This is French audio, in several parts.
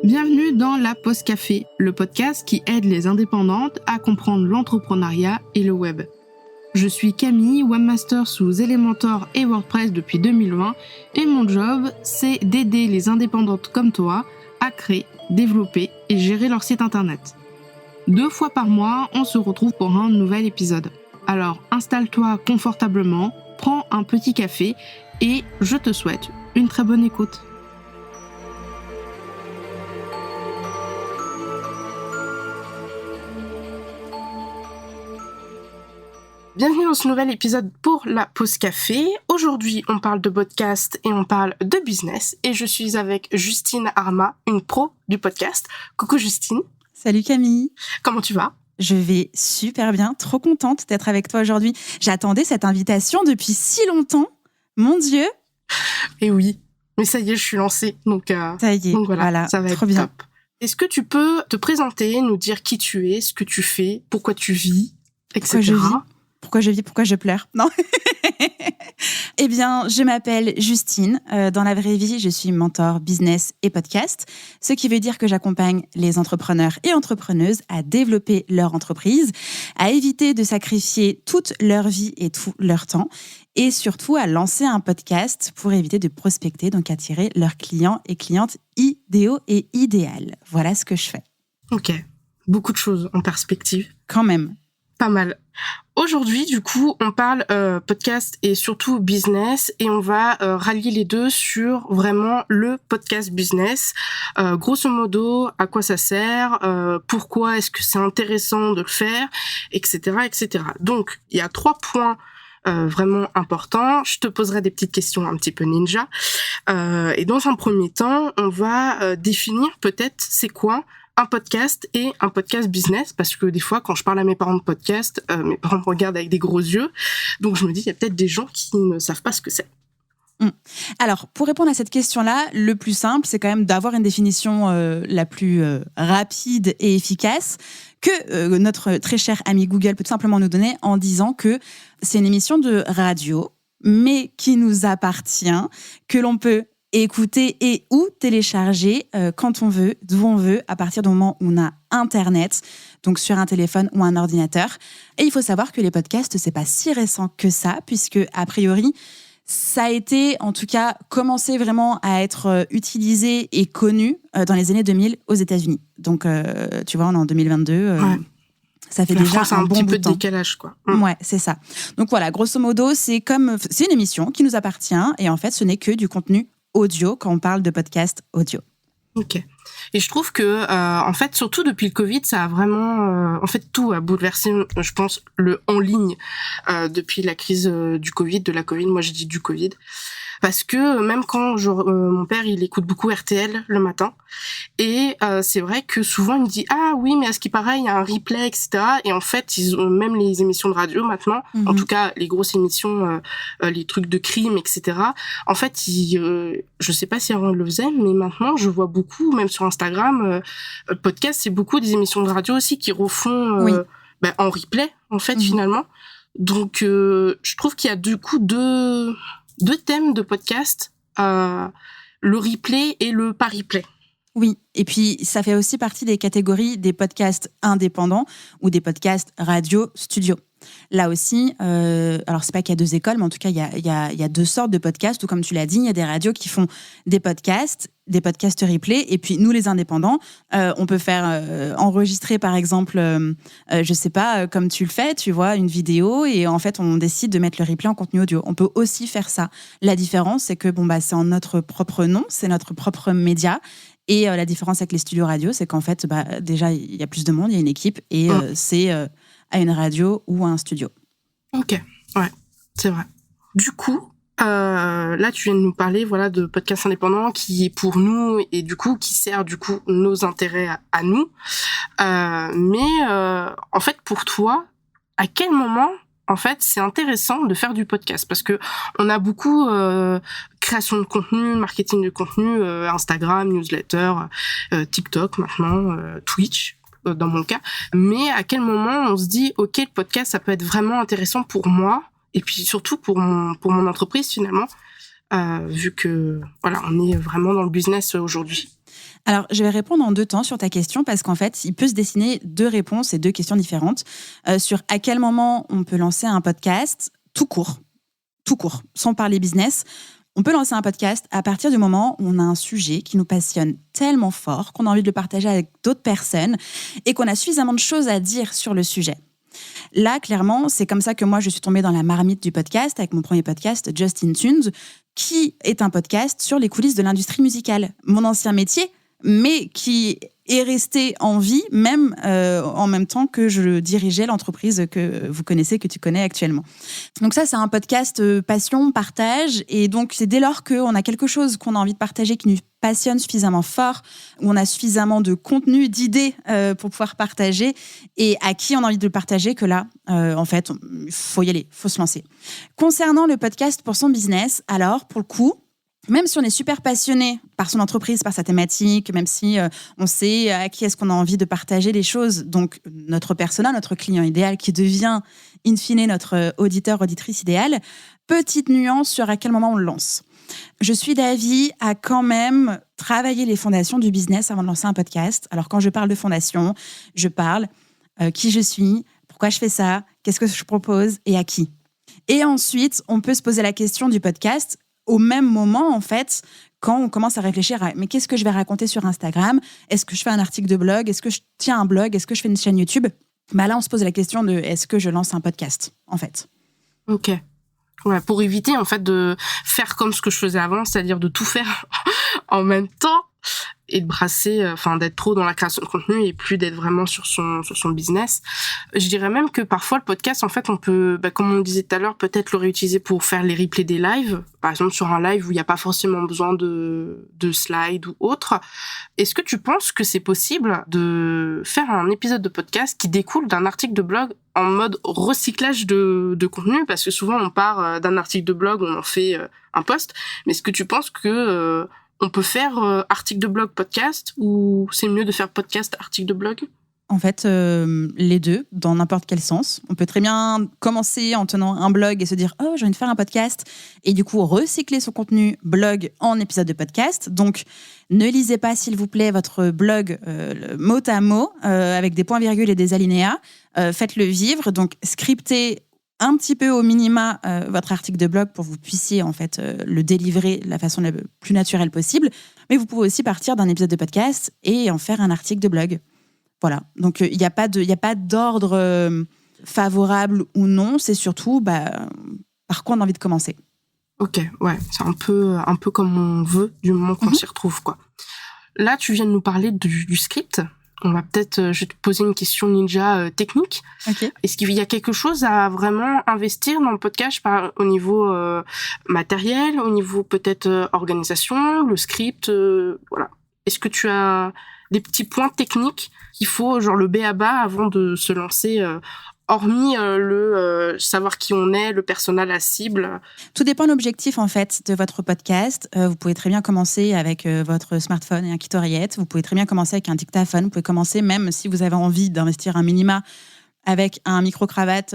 Bienvenue dans La Pause Café, le podcast qui aide les indépendantes à comprendre l'entrepreneuriat et le web. Je suis Camille, webmaster sous Elementor et WordPress depuis 2020 et mon job, c'est d'aider les indépendantes comme toi à créer, développer et gérer leur site internet. 2 fois par mois, on se retrouve pour un nouvel épisode. Alors installe-toi confortablement, prends un petit café et je te souhaite une très bonne écoute. Bienvenue dans ce nouvel épisode pour La Pause Café. Aujourd'hui, on parle de podcast et on parle de business. Et je suis avec Justine Arma, une pro du podcast. Coucou Justine. Salut Camille. Comment tu vas ? Je vais super bien, trop contente d'être avec toi aujourd'hui. J'attendais cette invitation depuis si longtemps. Mon Dieu. Et oui, mais ça y est, je suis lancée. Donc ça y est, donc voilà, ça va trop être bien. top. Est-ce que tu peux te présenter, nous dire qui tu es, ce que tu fais, pourquoi tu vis, etc. Pourquoi je vis, pourquoi je pleure ? Non. Eh bien, je m'appelle Justine. Dans la vraie vie, je suis mentor business et podcast, ce qui veut dire que j'accompagne les entrepreneurs et entrepreneuses à développer leur entreprise, à éviter de sacrifier toute leur vie et tout leur temps, et surtout à lancer un podcast pour éviter de prospecter, donc attirer leurs clients et clientes idéaux et idéales. Voilà ce que je fais. Ok, beaucoup de choses en perspective. Quand même. Pas mal. Aujourd'hui, du coup, on parle podcast et surtout business et on va rallier les deux sur vraiment le podcast business. Grosso modo, à quoi ça sert, pourquoi est-ce que c'est intéressant de le faire, etc., etc. Donc, il y a 3 points vraiment importants. Je te poserai des petites questions un petit peu ninja. Et dans un premier temps, on va définir peut-être c'est quoi un podcast et un podcast business, parce que des fois, quand je parle à mes parents de podcast, mes parents me regardent avec des gros yeux. Donc, je me dis, il y a peut-être des gens qui ne savent pas ce que c'est. Alors, pour répondre à cette question-là, le plus simple, c'est quand même d'avoir une définition la plus rapide et efficace que notre très cher ami Google peut tout simplement nous donner en disant que c'est une émission de radio, mais qui nous appartient, que l'on peut écouter et ou télécharger quand on veut, d'où on veut, à partir du moment où on a Internet, donc sur un téléphone ou un ordinateur. Et il faut savoir que les podcasts, c'est pas si récent que ça, puisque a priori, ça a été, en tout cas, commencé vraiment à être utilisé et connu dans les années 2000 aux États-Unis. Donc, tu vois, on est en 2022. Ouais. Ça fait La déjà France a un un bon petit bout peu de de temps. décalage, quoi. Ouais, c'est ça. Donc voilà, grosso modo, c'est une émission qui nous appartient et en fait, ce n'est que du contenu audio quand on parle de podcast audio. Ok. Et je trouve que, en fait, surtout depuis le Covid, ça a vraiment, en fait, tout a bouleversé, je pense, le en ligne depuis la crise du Covid, de la Covid. Moi, je dis du Covid. Parce que même quand mon père, il écoute beaucoup RTL le matin, et c'est vrai que souvent il me dit ah oui mais à ce qui paraît il y a un replay etc. Et en fait ils ont même les émissions de radio maintenant, en tout cas les grosses émissions, les trucs de crime etc. En fait je sais pas si avant ils le faisaient, mais maintenant je vois beaucoup même sur Instagram podcast, c'est beaucoup des émissions de radio aussi qui refont en replay en fait finalement. Donc je trouve qu'il y a du coup deux thèmes de podcast, le replay et le pas replay. Oui, et puis ça fait aussi partie des catégories des podcasts indépendants ou des podcasts radio studio. Là aussi, alors c'est pas qu'il y a 2 écoles, mais en tout cas il y a 2 sortes de podcasts où, comme tu l'as dit, il y a des radios qui font des podcasts replay, et puis nous les indépendants, on peut faire enregistrer par exemple, je sais pas, comme tu le fais, tu vois, une vidéo et en fait on décide de mettre le replay en contenu audio. On peut aussi faire ça. La différence, c'est que c'est en notre propre nom, c'est notre propre média. Et la différence avec les studios radio, c'est qu'en fait, déjà, il y a plus de monde, il y a une équipe, et c'est à une radio ou à un studio. Ok, ouais, c'est vrai. Du coup, là, tu viens de nous parler, voilà, de podcasts indépendants qui est pour nous et du coup qui sert du coup nos intérêts à nous. Mais en fait, pour toi, à quel moment en fait c'est intéressant de faire du podcast? Parce que on a beaucoup création de contenu, marketing de contenu, Instagram, newsletter, TikTok maintenant, Twitch. Dans mon cas, mais à quel moment on se dit ok, le podcast ça peut être vraiment intéressant pour moi et puis surtout pour mon entreprise finalement, vu que voilà, on est vraiment dans le business aujourd'hui. Alors, je vais répondre en 2 temps sur ta question parce qu'en fait, il peut se dessiner 2 réponses et 2 questions différentes sur à quel moment on peut lancer un podcast tout court, sans parler business. On peut lancer un podcast à partir du moment où on a un sujet qui nous passionne tellement fort qu'on a envie de le partager avec d'autres personnes et qu'on a suffisamment de choses à dire sur le sujet. Là, clairement, c'est comme ça que moi, je suis tombée dans la marmite du podcast avec mon premier podcast, Just in Tunes, qui est un podcast sur les coulisses de l'industrie musicale. Mon ancien métier, mais qui est resté en vie, même en même temps que je dirigeais l'entreprise que vous connaissez, que tu connais actuellement. Donc ça, c'est un podcast passion, partage. Et donc, c'est dès lors qu'on a quelque chose qu'on a envie de partager qui nous passionne suffisamment fort, où on a suffisamment de contenu, d'idées pour pouvoir partager et à qui on a envie de le partager que là, en fait, il faut y aller, il faut se lancer. Concernant le podcast pour son business, alors, pour le coup, même si on est super passionné par son entreprise, par sa thématique, même si on sait à qui est-ce qu'on a envie de partager les choses, donc notre persona, notre client idéal qui devient in fine notre auditeur, auditrice idéale, petite nuance sur à quel moment on le lance. Je suis d'avis à quand même travailler les fondations du business avant de lancer un podcast. Alors quand je parle de fondation, je parle qui je suis, pourquoi je fais ça, qu'est-ce que je propose et à qui. Et ensuite, on peut se poser la question du podcast au même moment, en fait, quand on commence à réfléchir à mais qu'est-ce que je vais raconter sur Instagram ? Est-ce que je fais un article de blog ? Est-ce que je tiens un blog ? Est-ce que je fais une chaîne YouTube ? Bah là, on se pose la question de est-ce que je lance un podcast, en fait. Ok. Ouais, pour éviter, en fait, de faire comme ce que je faisais avant, c'est-à-dire de tout faire en même temps et de brasser, d'être trop dans la création de contenu et plus d'être vraiment sur son business. Je dirais même que parfois le podcast, en fait, on peut, comme on le disait tout à l'heure, peut-être le réutiliser pour faire les replays des lives. Par exemple, sur un live où il n'y a pas forcément besoin de slides ou autre. Est-ce que tu penses que c'est possible de faire un épisode de podcast qui découle d'un article de blog en mode recyclage de contenu? Parce que souvent, on part d'un article de blog, on en fait un post. Mais est-ce que tu penses que on peut faire article de blog podcast ou c'est mieux de faire podcast article de blog? En fait, les deux, dans n'importe quel sens. On peut très bien commencer en tenant un blog et se dire « Oh, j'ai envie de faire un podcast » et du coup recycler son contenu blog en épisode de podcast. Donc, ne lisez pas, s'il vous plaît, votre blog mot à mot avec des points-virgules et des alinéas. Faites-le vivre. Donc, scriptez un petit peu au minima votre article de blog pour que vous puissiez en fait le délivrer de la façon la plus naturelle possible. Mais vous pouvez aussi partir d'un épisode de podcast et en faire un article de blog. Voilà. Donc, il n'y a pas d'ordre favorable ou non. C'est surtout par quoi on a envie de commencer. Ok, ouais. C'est un peu comme on veut du moment qu'on s'y retrouve, quoi. Là, tu viens de nous parler du script. On va peut-être, je vais te poser une question ninja technique. Okay. Est-ce qu'il y a quelque chose à vraiment investir dans le podcast au niveau matériel, au niveau peut-être organisation, le script, voilà. Est-ce que tu as des petits points techniques qu'il faut, genre le b.a.-ba avant de se lancer, hormis le savoir qui on est, le persona, la cible? Tout dépend de l'objectif en fait de votre podcast. Vous pouvez très bien commencer avec votre smartphone et un kit oreillette. Vous pouvez très bien commencer avec un dictaphone. Vous pouvez commencer même si vous avez envie d'investir un minima avec un micro-cravate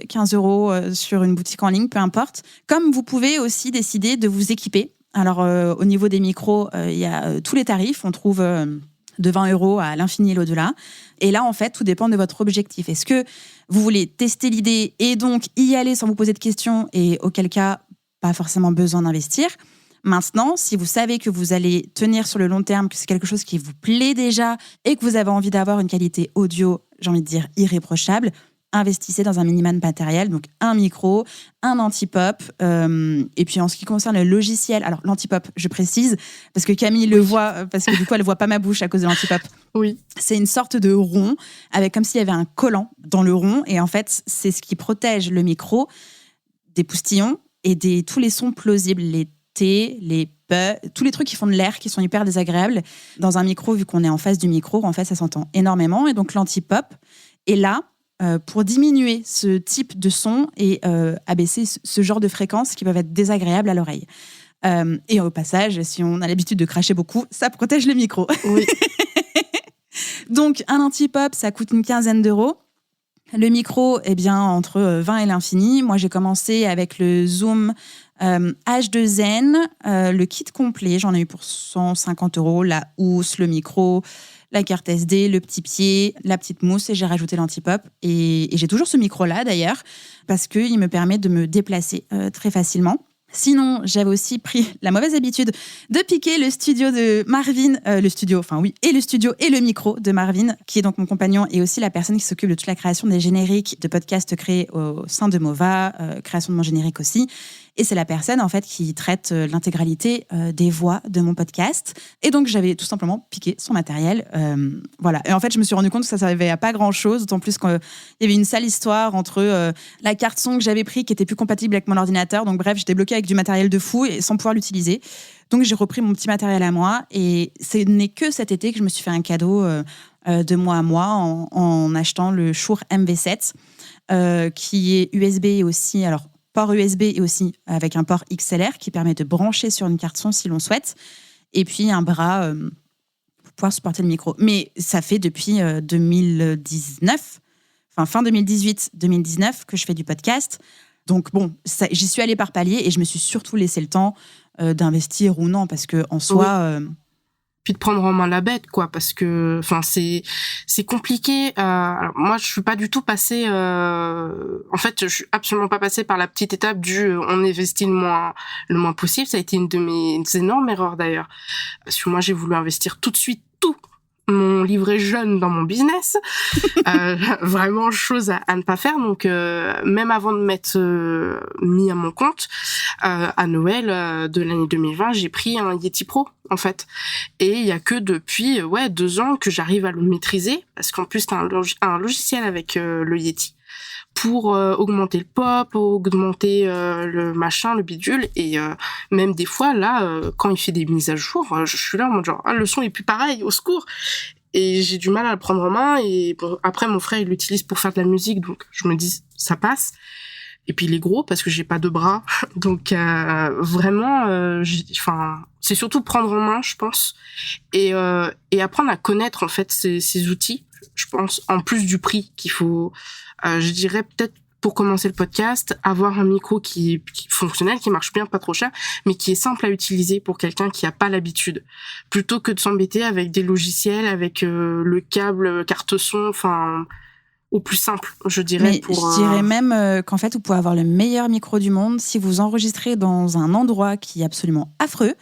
15 € sur une boutique en ligne, peu importe. Comme vous pouvez aussi décider de vous équiper. Alors au niveau des micros, il y a tous les tarifs. On trouve de 20 € à l'infini et l'au-delà. Et là, en fait, tout dépend de votre objectif. Est-ce que vous voulez tester l'idée et donc y aller sans vous poser de questions et auquel cas, pas forcément besoin d'investir? Maintenant, si vous savez que vous allez tenir sur le long terme, que c'est quelque chose qui vous plaît déjà et que vous avez envie d'avoir une qualité audio, j'ai envie de dire irréprochable, investissez dans un minimum matériel, donc un micro, un anti-pop, et puis en ce qui concerne le logiciel, alors l'anti-pop, je précise, parce que Camille le voit, parce que du coup elle voit pas ma bouche à cause de l'anti-pop. Oui. C'est une sorte de rond, avec comme s'il y avait un collant dans le rond, et en fait c'est ce qui protège le micro des poustillons et tous les sons plausibles, les T, les P, tous les trucs qui font de l'air, qui sont hyper désagréables. Dans un micro, vu qu'on est en face du micro, en fait ça s'entend énormément, et donc l'anti-pop est là pour diminuer ce type de son et abaisser ce genre de fréquences qui peuvent être désagréables à l'oreille. Et au passage, si on a l'habitude de cracher beaucoup, ça protège le micro. Oui. Donc, un anti-pop, ça coûte une quinzaine d'euros. Le micro, eh bien, entre 20 et l'infini. Moi, j'ai commencé avec le Zoom H2N, le kit complet, j'en ai eu pour 150 €, la housse, le micro, la carte SD, le petit pied, la petite mousse, et j'ai rajouté l'anti-pop. Et j'ai toujours ce micro-là, d'ailleurs, parce qu'il me permet de me déplacer très facilement. Sinon, j'avais aussi pris la mauvaise habitude de piquer le studio de Marvin, et le studio et le micro de Marvin, qui est donc mon compagnon et aussi la personne qui s'occupe de toute la création des génériques de podcasts créés au sein de Mova, création de mon générique aussi. Et c'est la personne, en fait, qui traite l'intégralité des voix de mon podcast. Et donc, j'avais tout simplement piqué son matériel. Voilà. Et en fait, je me suis rendu compte que ça ne servait à pas grand-chose, d'autant plus qu'il y avait une sale histoire entre la carte son que j'avais prise qui était plus compatible avec mon ordinateur. Donc, bref, j'étais bloquée avec du matériel de fou et sans pouvoir l'utiliser. Donc, j'ai repris mon petit matériel à moi. Et ce n'est que cet été que je me suis fait un cadeau de mois à mois en achetant le Shure MV7, qui est USB et aussi... Alors, port USB et aussi avec un port XLR qui permet de brancher sur une carte son si l'on souhaite. Et puis un bras pour pouvoir supporter le micro. Mais ça fait depuis 2019, enfin fin 2018-2019 que je fais du podcast. Donc bon, j'y suis allée par palier et je me suis surtout laissé le temps d'investir ou non, parce qu'en soi... Puis de prendre en main la bête, quoi, parce que, enfin, c'est compliqué. Alors moi, je suis pas du tout passée. En fait, je suis absolument pas passée par la petite étape du on investit le moins possible. Ça a été une de mes énormes erreurs d'ailleurs, parce que moi, j'ai voulu investir tout de suite tout mon livret jeune dans mon business. Vraiment chose à ne pas faire. Donc même avant de m'être mis à mon compte, à Noël de l'année 2020, j'ai pris un Yeti Pro en fait. Et il y a que depuis 2 ans que j'arrive à le maîtriser, parce qu'en plus t'as un logiciel avec le Yeti pour augmenter le pop, augmenter le machin, le bidule, et même des fois là quand il fait des mises à jour, je suis là en mode genre le son est plus pareil, au secours. Et j'ai du mal à le prendre en main. Et bon, après mon frère il l'utilise pour faire de la musique, donc je me dis ça passe. Et puis il est gros parce que j'ai pas de bras, donc vraiment c'est surtout prendre en main, je pense, et apprendre à connaître en fait ces outils, je pense, en plus du prix qu'il faut. Je dirais peut-être pour commencer le podcast, avoir un micro qui est fonctionnel, qui marche bien, pas trop cher, mais qui est simple à utiliser pour quelqu'un qui a pas l'habitude, plutôt que de s'embêter avec des logiciels, avec le câble, carte son, enfin, au plus simple, je dirais. Mais je dirais même qu'en fait, vous pouvez avoir le meilleur micro du monde, si vous enregistrez dans un endroit qui est absolument affreux,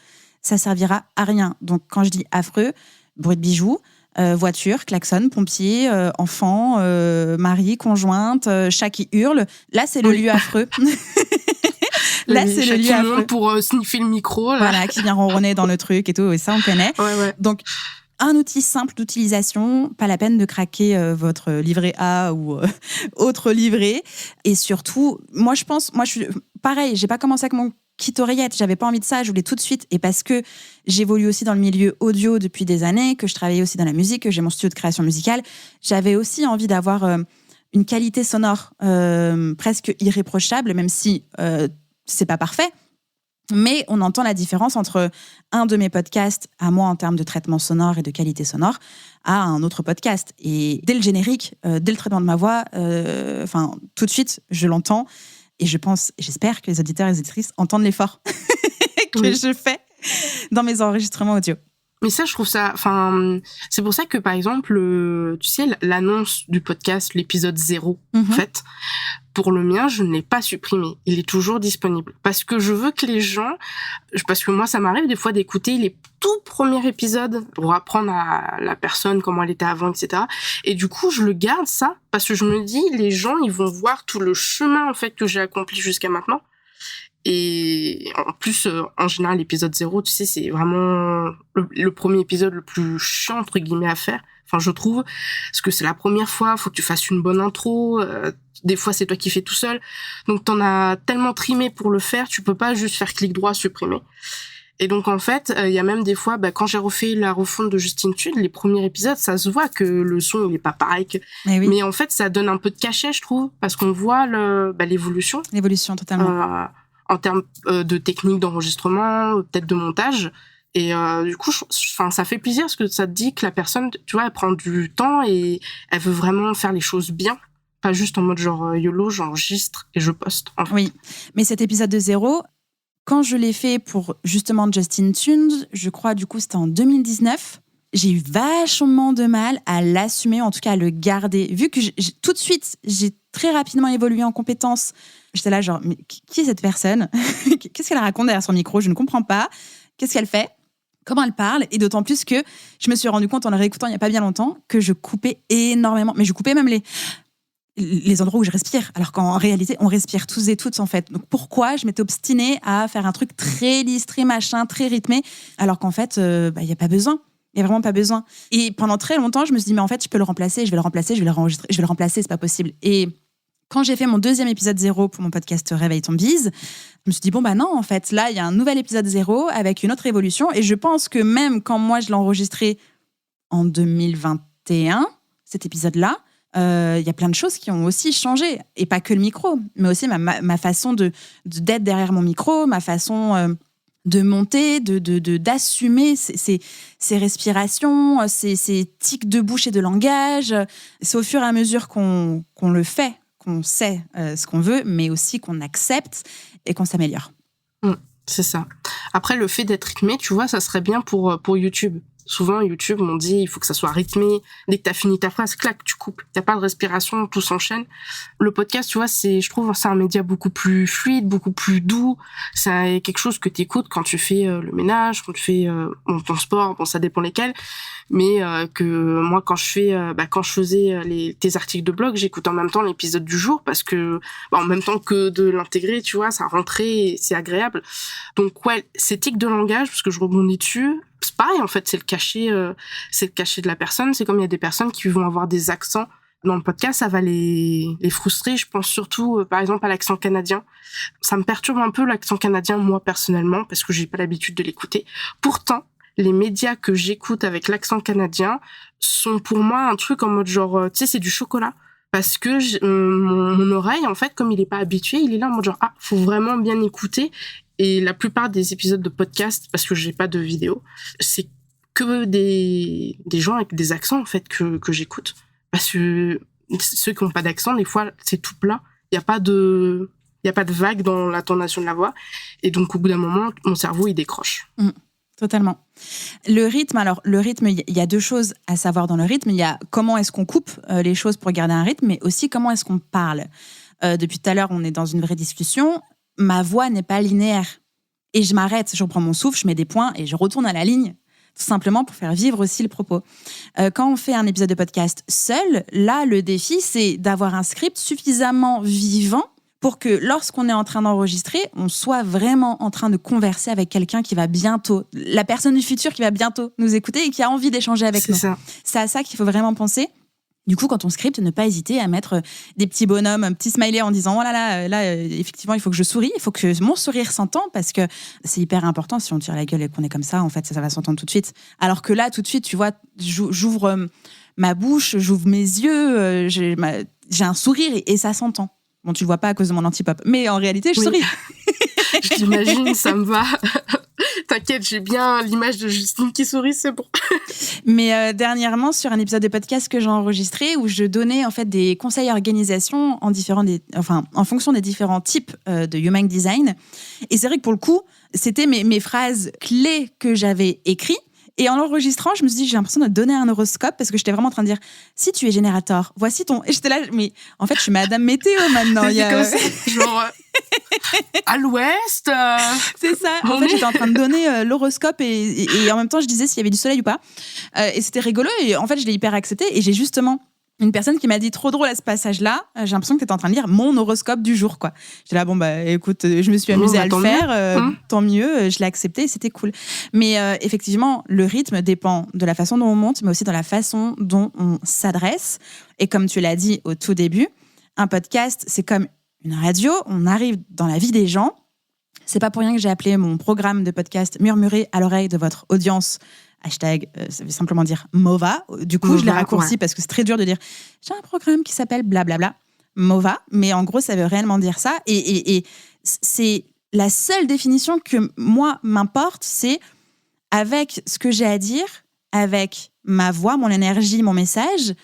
ça servira à rien. Donc quand je dis affreux, bruit de bijoux, voiture, klaxon, pompier, enfant, mari, conjointe, chat qui hurle. Là, c'est le lieu affreux. Là, c'est le lieu affreux. Pour sniffer le micro. Là. Voilà, qui vient ronronner dans le truc et tout. Et ça, on connaît. Ouais. Donc, un outil simple d'utilisation, pas la peine de craquer votre livret A ou autre livret. Et surtout, moi, je suis pareil, j'ai pas commencé avec mon kit oreillette, j'avais pas envie de ça, je voulais tout de suite, et parce que j'évolue aussi dans le milieu audio depuis des années, que je travaillais aussi dans la musique, que j'ai mon studio de création musicale, j'avais aussi envie d'avoir une qualité sonore presque irréprochable, même si c'est pas parfait, mais on entend la différence entre un de mes podcasts à moi en termes de traitement sonore et de qualité sonore à un autre podcast, et dès le générique, dès le traitement de ma voix, tout de suite je l'entends. Et j'espère que les auditeurs et les auditrices entendent l'effort que je fais dans mes enregistrements audio. Mais ça, je trouve ça, c'est pour ça que, par exemple, tu sais, l'annonce du podcast, l'épisode 0, en fait, pour le mien, je ne l'ai pas supprimé. Il est toujours disponible. Parce que je veux que les gens, parce que moi, ça m'arrive des fois d'écouter les tout premiers épisodes pour apprendre à la personne comment elle était avant, etc. Et du coup, je le garde, ça, parce que je me dis, les gens, ils vont voir tout le chemin, en fait, que j'ai accompli jusqu'à maintenant. Et en plus, en général, l'épisode 0, tu sais, c'est vraiment le premier épisode le plus chiant, entre guillemets, à faire. Enfin, je trouve, parce que c'est la première fois, faut que tu fasses une bonne intro. Des fois, c'est toi qui fais tout seul. Donc, t'en as tellement trimé pour le faire, tu peux pas juste faire clic droit, supprimer. Et donc, en fait, il y a même des fois, quand j'ai refait la refonte de Justine Tude, les premiers épisodes, ça se voit que le son, il est pas pareil que... Mais en fait, ça donne un peu de cachet, je trouve, parce qu'on voit l'évolution. L'évolution, totalement. En termes de technique d'enregistrement, peut-être de montage. Et du coup, ça fait plaisir parce que ça te dit que la personne, tu vois, elle prend du temps et elle veut vraiment faire les choses bien. Pas juste en mode genre YOLO, j'enregistre et je poste. En fait. Oui, mais cet épisode de 0, quand je l'ai fait pour justement Justin Tunes, je crois du coup c'était en 2019, j'ai eu vachement de mal à l'assumer, en tout cas à le garder. Vu que tout de suite, j'ai très rapidement évolué en compétences, j'étais là genre, mais qui est cette personne? Qu'est-ce qu'elle raconte derrière son micro? Je ne comprends pas. Qu'est-ce qu'elle fait? Comment elle parle? Et d'autant plus que je me suis rendu compte en le réécoutant il n'y a pas bien longtemps que je coupais énormément. Mais je coupais même les endroits où je respire, alors qu'en réalité, on respire tous et toutes, en fait. Donc, pourquoi je m'étais obstinée à faire un truc très lisse, très machin, très rythmé, alors qu'en fait, il n'y a pas besoin. Il n'y a vraiment pas besoin. Et pendant très longtemps, je me suis dit, mais en fait, je peux le remplacer, je vais le remplacer, je vais le enregistrer, je vais le remplacer, c'est pas possible. Et quand j'ai fait mon 2e épisode 0 pour mon podcast Réveille ton bise, je me suis dit, bon, bah non, en fait, là, il y a un nouvel épisode 0 avec une autre évolution. Et je pense que même quand moi, je l'ai enregistré en 2021, cet épisode-là, il y a plein de choses qui ont aussi changé. Et pas que le micro, mais aussi ma façon d'être derrière mon micro, ma façon de monter, d'assumer ces respirations, ces tics de bouche et de langage. C'est au fur et à mesure qu'on le fait, qu'on sait ce qu'on veut, mais aussi qu'on accepte et qu'on s'améliore. C'est ça. Après, le fait d'être rythmé, tu vois, ça serait bien pour YouTube. Souvent, YouTube, on dit, il faut que ça soit rythmé. Dès que t'as fini ta phrase, clac, tu coupes. T'as pas de respiration, tout s'enchaîne. Le podcast, tu vois, je trouve, c'est un média beaucoup plus fluide, beaucoup plus doux. C'est quelque chose que t'écoutes quand tu fais le ménage, quand tu fais ton sport. Bon, ça dépend lesquels. Mais que moi, quand je faisais tes articles de blog, j'écoute en même temps l'épisode du jour parce que, en même temps que de l'intégrer, tu vois, ça rentrait et c'est agréable. Donc, ouais, ces tics de langage, parce que je rebondis dessus, c'est pareil, en fait, c'est le cachet de la personne. C'est comme il y a des personnes qui vont avoir des accents dans le podcast, ça va les frustrer. Je pense surtout, par exemple, à l'accent canadien. Ça me perturbe un peu l'accent canadien, moi, personnellement, parce que j'ai pas l'habitude de l'écouter. Pourtant, les médias que j'écoute avec l'accent canadien sont pour moi un truc en mode genre, tu sais, c'est du chocolat. Parce que mon oreille, en fait, comme il est pas habitué, il est là en mode genre, faut vraiment bien écouter. Et la plupart des épisodes de podcast, parce que j'ai pas de vidéo, c'est que des gens avec des accents, en fait, que j'écoute. Parce que ceux qui ont pas d'accent, des fois, c'est tout plat. Il y a pas de vague dans l'intonation de la voix. Et donc, au bout d'un moment, mon cerveau, il décroche. Totalement. Le rythme, il y a 2 choses à savoir dans le rythme. Il y a comment est-ce qu'on coupe les choses pour garder un rythme, mais aussi comment est-ce qu'on parle. Depuis tout à l'heure, on est dans une vraie discussion. Ma voix n'est pas linéaire. Et je m'arrête, je reprends mon souffle, je mets des points et je retourne à la ligne, tout simplement pour faire vivre aussi le propos. Quand on fait un épisode de podcast seul, là, le défi, c'est d'avoir un script suffisamment vivant pour que lorsqu'on est en train d'enregistrer, on soit vraiment en train de converser avec quelqu'un qui va bientôt, la personne du futur qui va bientôt nous écouter et qui a envie d'échanger avec nous. C'est à ça qu'il faut vraiment penser. Du coup, quand on scripte, ne pas hésiter à mettre des petits bonhommes, un petit smiley en disant « Oh là là, effectivement, il faut que je souris, il faut que mon sourire s'entende parce que c'est hyper important. Si on tire la gueule et qu'on est comme ça, en fait, ça va s'entendre tout de suite. » Alors que là, tout de suite, tu vois, j'ouvre ma bouche, j'ouvre mes yeux, j'ai un sourire et ça s'entend. Bon, tu le vois pas à cause de mon anti-pop, mais en réalité, je souris. J'imagine, ça me va. T'inquiète, j'ai bien l'image de Justine qui sourit, c'est bon. Mais dernièrement, sur un épisode de podcast que j'ai enregistré, où je donnais en fait des conseils à organisation en fonction des différents types de Human Design. Et c'est vrai que pour le coup, c'était mes phrases clés que j'avais écrites. Et en l'enregistrant, je me suis dit, j'ai l'impression de donner un horoscope parce que j'étais vraiment en train de dire, si tu es générateur, voici ton... Et j'étais là, mais en fait, je suis Madame Météo maintenant. C'est comme ça, genre, à l'ouest. C'est ça. En fait, j'étais en train de donner l'horoscope et en même temps, je disais s'il y avait du soleil ou pas. Et c'était rigolo. Et en fait, je l'ai hyper accepté. Et j'ai justement une personne qui m'a dit, trop drôle à ce passage-là, j'ai l'impression que tu étais en train de lire mon horoscope du jour, quoi. J'étais là, bon, bah, écoute, je me suis amusée à le faire, tant mieux, je l'ai accepté et c'était cool. Mais effectivement, le rythme dépend de la façon dont on monte, mais aussi de la façon dont on s'adresse. Et comme tu l'as dit au tout début, un podcast, c'est comme une radio, on arrive dans la vie des gens. C'est pas pour rien que j'ai appelé mon programme de podcast « Murmurer à l'oreille de votre audience ». Hashtag, ça veut simplement dire MOVA. Du coup, je l'ai raccourci parce que c'est très dur de dire « j'ai un programme qui s'appelle blablabla ». MOVA, mais en gros, ça veut réellement dire ça. Et c'est la seule définition que moi m'importe, c'est avec ce que j'ai à dire, avec ma voix, mon énergie, mon message,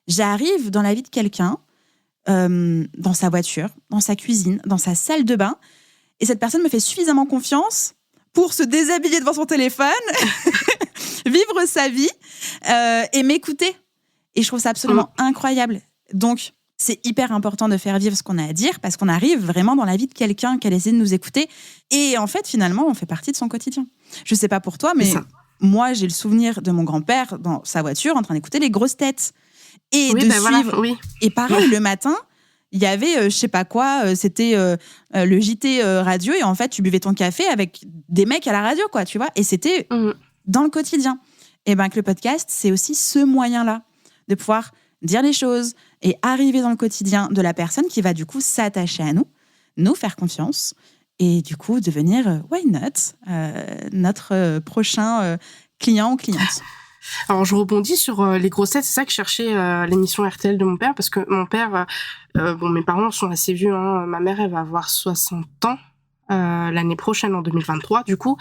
j'arrive dans la vie de quelqu'un, dans sa voiture, dans sa cuisine, dans sa salle de bain, Et cette personne me fait suffisamment confiance pour se déshabiller devant son téléphone, vivre sa vie et m'écouter. Et je trouve ça absolument incroyable. Donc, c'est hyper important de faire vivre ce qu'on a à dire parce qu'on arrive vraiment dans la vie de quelqu'un qui a essayé de nous écouter. Et en fait, finalement, on fait partie de son quotidien. Je sais pas pour toi, mais moi, j'ai le souvenir de mon grand-père dans sa voiture en train d'écouter les grosses têtes. Et de suivre. Voilà, oui. Et pareil, le matin, il y avait, je sais pas quoi, c'était le JT radio. Et en fait, tu buvais ton café avec des mecs à la radio, quoi, tu vois. Et c'était dans le quotidien. Et bien que le podcast, c'est aussi ce moyen-là de pouvoir dire les choses et arriver dans le quotidien de la personne qui va du coup s'attacher à nous faire confiance et du coup devenir, why not, notre prochain client ou cliente. Alors, je rebondis sur les grossettes. C'est ça que je cherchais l'émission RTL de mon père, parce que mon père, mes parents sont assez vieux. Hein. Ma mère, elle va avoir 60 ans l'année prochaine, en 2023, du coup.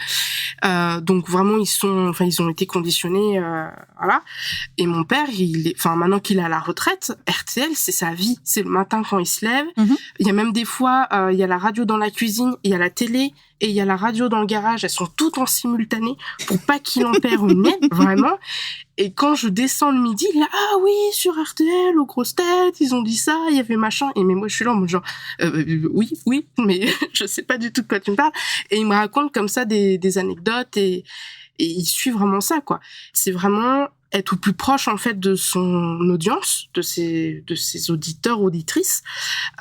Donc vraiment, ils ont été conditionnés, voilà. Et mon père, maintenant qu'il est à la retraite, RTL, c'est sa vie. C'est le matin quand il se lève. Il y a même des fois, il y a la radio dans la cuisine, il y a la télé et il y a la radio dans le garage. Elles sont toutes en simultané pour pas qu'il en perde une mienne, vraiment. Et quand je descends le midi, il est là, ah oui, sur RTL, aux grosses têtes, ils ont dit ça, il y avait machin. Et mais moi, je suis là en mode genre, oui, mais je sais pas du tout de quoi tu me parles. Et il me raconte comme ça des anecdotes et il suit vraiment ça, quoi. C'est vraiment être au plus proche, en fait, de son audience, de ses auditeurs, auditrices.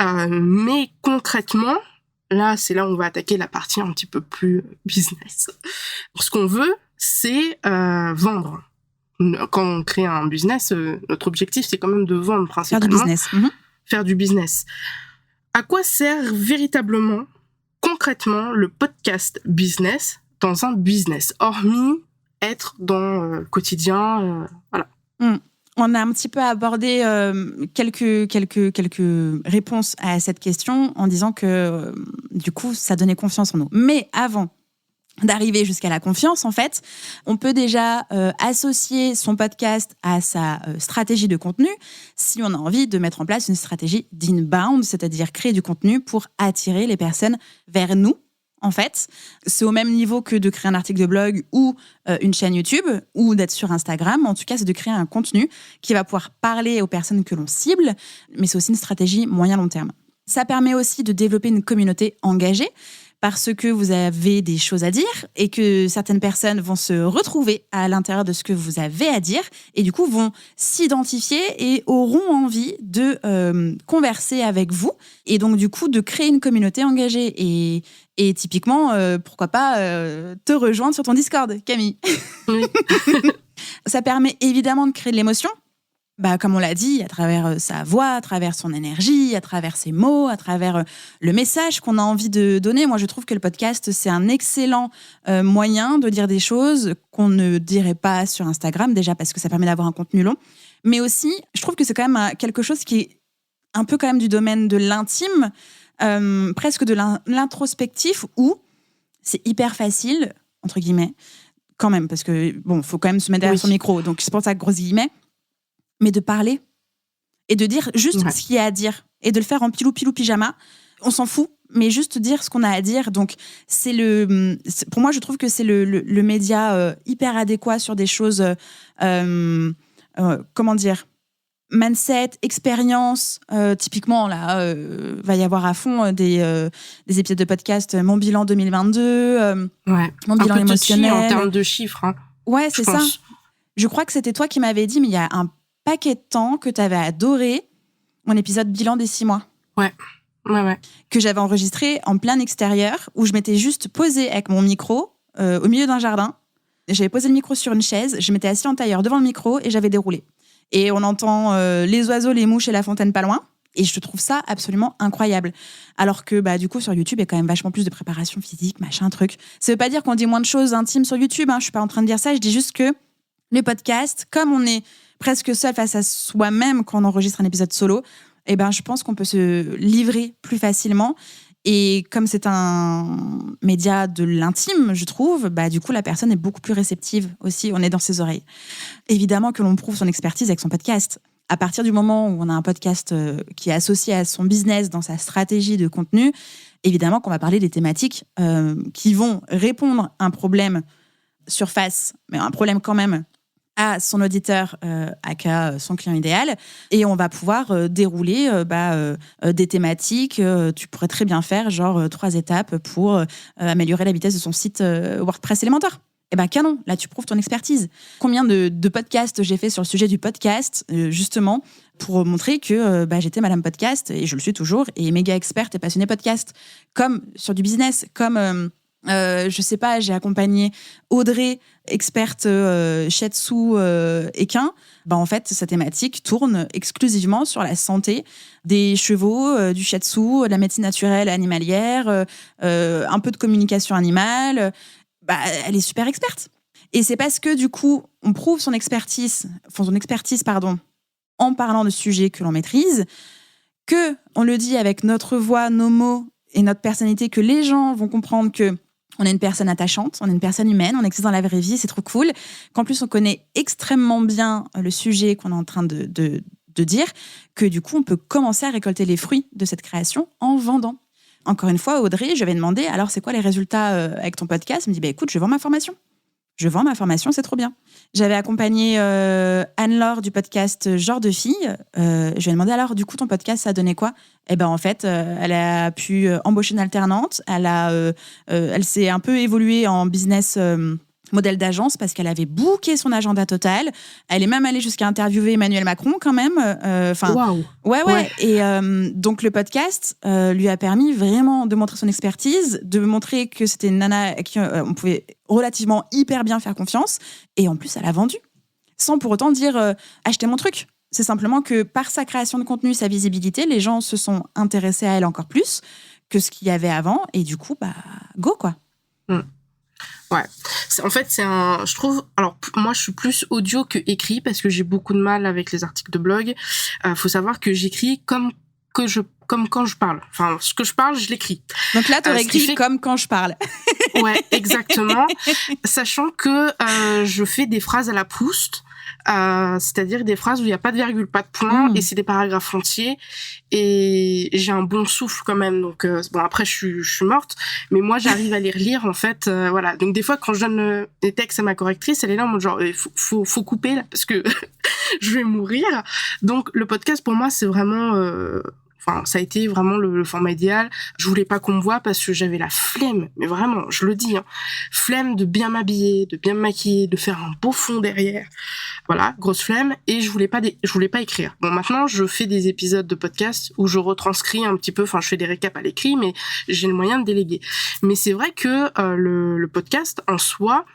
Mais concrètement, là, c'est là où on va attaquer la partie un petit peu plus business. Ce qu'on veut, c'est vendre. Quand on crée un business, notre objectif, c'est quand même de vendre principalement. Faire du business. Faire du business. À quoi sert véritablement, concrètement, le podcast business dans un business, hormis être dans le quotidien, voilà. On a un petit peu abordé quelques réponses à cette question en disant que, du coup, ça donnait confiance en nous. Mais avant d'arriver jusqu'à la confiance, en fait, on peut déjà associer son podcast à sa stratégie de contenu si on a envie de mettre en place une stratégie d'inbound, c'est-à-dire créer du contenu pour attirer les personnes vers nous. En fait, c'est au même niveau que de créer un article de blog ou une chaîne YouTube ou d'être sur Instagram. En tout cas, c'est de créer un contenu qui va pouvoir parler aux personnes que l'on cible, mais c'est aussi une stratégie moyen-long terme. Ça permet aussi de développer une communauté engagée parce que vous avez des choses à dire et que certaines personnes vont se retrouver à l'intérieur de ce que vous avez à dire et du coup vont s'identifier et auront envie de converser avec vous et donc du coup de créer une communauté engagée et typiquement, pourquoi pas te rejoindre sur ton Discord, Camille. Oui. Ça permet évidemment de créer de l'émotion. Comme on l'a dit, à travers sa voix, à travers son énergie, à travers ses mots, à travers le message qu'on a envie de donner. Moi, je trouve que le podcast, c'est un excellent moyen de dire des choses qu'on ne dirait pas sur Instagram, déjà parce que ça permet d'avoir un contenu long. Mais aussi, je trouve que c'est quand même quelque chose qui est un peu quand même du domaine de l'intime, presque de l'introspectif, où c'est hyper facile, entre guillemets, quand même, parce que faut quand même se mettre derrière son micro, donc c'est pour ça que gros guillemets, mais de parler et de dire juste ce qu'il y a à dire et de le faire en pilou pyjama. On s'en fout, mais juste dire ce qu'on a à dire. Donc, pour moi, je trouve que c'est le média hyper adéquat sur des choses, comment dire, mindset, expérience. Typiquement, là, va y avoir à fond des épisodes de podcast Mon bilan 2022, Mon bilan émotionnel. En termes de chiffres. Hein, ouais, c'est ça. Je crois que c'était toi qui m'avais dit, mais il y a un paquet de temps que tu avais adoré mon épisode bilan des 6 mois. Ouais. Que j'avais enregistré en plein extérieur, où je m'étais juste posée avec mon micro au milieu d'un jardin. J'avais posé le micro sur une chaise, je m'étais assise en tailleur devant le micro et j'avais déroulé. Et on entend les oiseaux, les mouches et la fontaine pas loin. Et je trouve ça absolument incroyable. Alors que du coup, sur YouTube, il y a quand même vachement plus de préparation physique, machin, truc. Ça veut pas dire qu'on dit moins de choses intimes sur YouTube. Hein. Je suis pas en train de dire ça. Je dis juste que les podcasts, comme on est presque seul face à soi-même quand on enregistre un épisode solo, je pense qu'on peut se livrer plus facilement. Et comme c'est un média de l'intime, je trouve, du coup, la personne est beaucoup plus réceptive aussi. On est dans ses oreilles. Évidemment que l'on prouve son expertise avec son podcast. À partir du moment où on a un podcast qui est associé à son business dans sa stratégie de contenu, évidemment qu'on va parler des thématiques qui vont répondre à un problème surface, mais un problème quand même à son auditeur, aka son client idéal, et on va pouvoir dérouler des thématiques. Tu pourrais très bien faire 3 étapes pour améliorer la vitesse de son site WordPress Elementor. Eh ben canon, là tu prouves ton expertise. Combien de podcasts j'ai fait sur le sujet du podcast, justement, pour montrer que j'étais Madame Podcast, et je le suis toujours, et méga experte et passionnée podcast. Comme sur du business, comme... je sais pas, j'ai accompagné Audrey, experte shiatsu équin. En fait, sa thématique tourne exclusivement sur la santé des chevaux, du shiatsu, de la médecine naturelle animalière, un peu de communication animale. Elle est super experte. Et c'est parce que du coup, on prouve son expertise, en parlant de sujets que l'on maîtrise, que on le dit avec notre voix, nos mots et notre personnalité, que les gens vont comprendre que on est une personne attachante, on est une personne humaine, on existe dans la vraie vie, c'est trop cool. Qu'en plus, on connaît extrêmement bien le sujet qu'on est en train de dire, que du coup, on peut commencer à récolter les fruits de cette création en vendant. Encore une fois, Audrey, je lui avais demandé, alors c'est quoi les résultats avec ton podcast ? Elle me dit, écoute, je vends ma formation. Je vends ma formation, c'est trop bien. J'avais accompagné Anne-Laure du podcast Genre de fille. Je lui ai demandé, alors du coup, ton podcast, ça a donné quoi ? En fait, elle a pu embaucher une alternante. Elle s'est un peu évoluée en business modèle d'agence parce qu'elle avait booké son agenda total. Elle est même allée jusqu'à interviewer Emmanuel Macron quand même. Waouh. Ouais. Et donc le podcast lui a permis vraiment de montrer son expertise, de montrer que c'était une nana à qui on pouvait relativement hyper bien faire confiance. Et en plus, elle a vendu. Sans pour autant dire achetez mon truc. C'est simplement que par sa création de contenu, sa visibilité, les gens se sont intéressés à elle encore plus que ce qu'il y avait avant. Et du coup, go quoi. Ouais. Je trouve, alors, moi, je suis plus audio que écrit parce que j'ai beaucoup de mal avec les articles de blog. Faut savoir que j'écris comme quand je parle. Enfin, ce que je parle, je l'écris. Donc là, t'aurais écrit comme quand je parle. Ouais, exactement. Sachant que, je fais des phrases à la Proust. C'est-à-dire des phrases où il n'y a pas de virgule, pas de point, et c'est des paragraphes entiers, et j'ai un bon souffle quand même, donc après je suis morte, mais moi j'arrive à les relire en fait, voilà. Donc des fois quand je donne des textes à ma correctrice, elle est là en mode genre faut couper là parce que je vais mourir. Donc le podcast pour moi c'est vraiment ça a été vraiment le format idéal. Je voulais pas qu'on me voie parce que j'avais la flemme, mais vraiment, je le dis, flemme de bien m'habiller, de bien me maquiller, de faire un beau fond derrière. Voilà, grosse flemme. Et je voulais pas écrire. Bon, maintenant, je fais des épisodes de podcast où je retranscris un petit peu, je fais des récaps à l'écrit, mais j'ai le moyen de déléguer. Mais c'est vrai que le podcast en soi,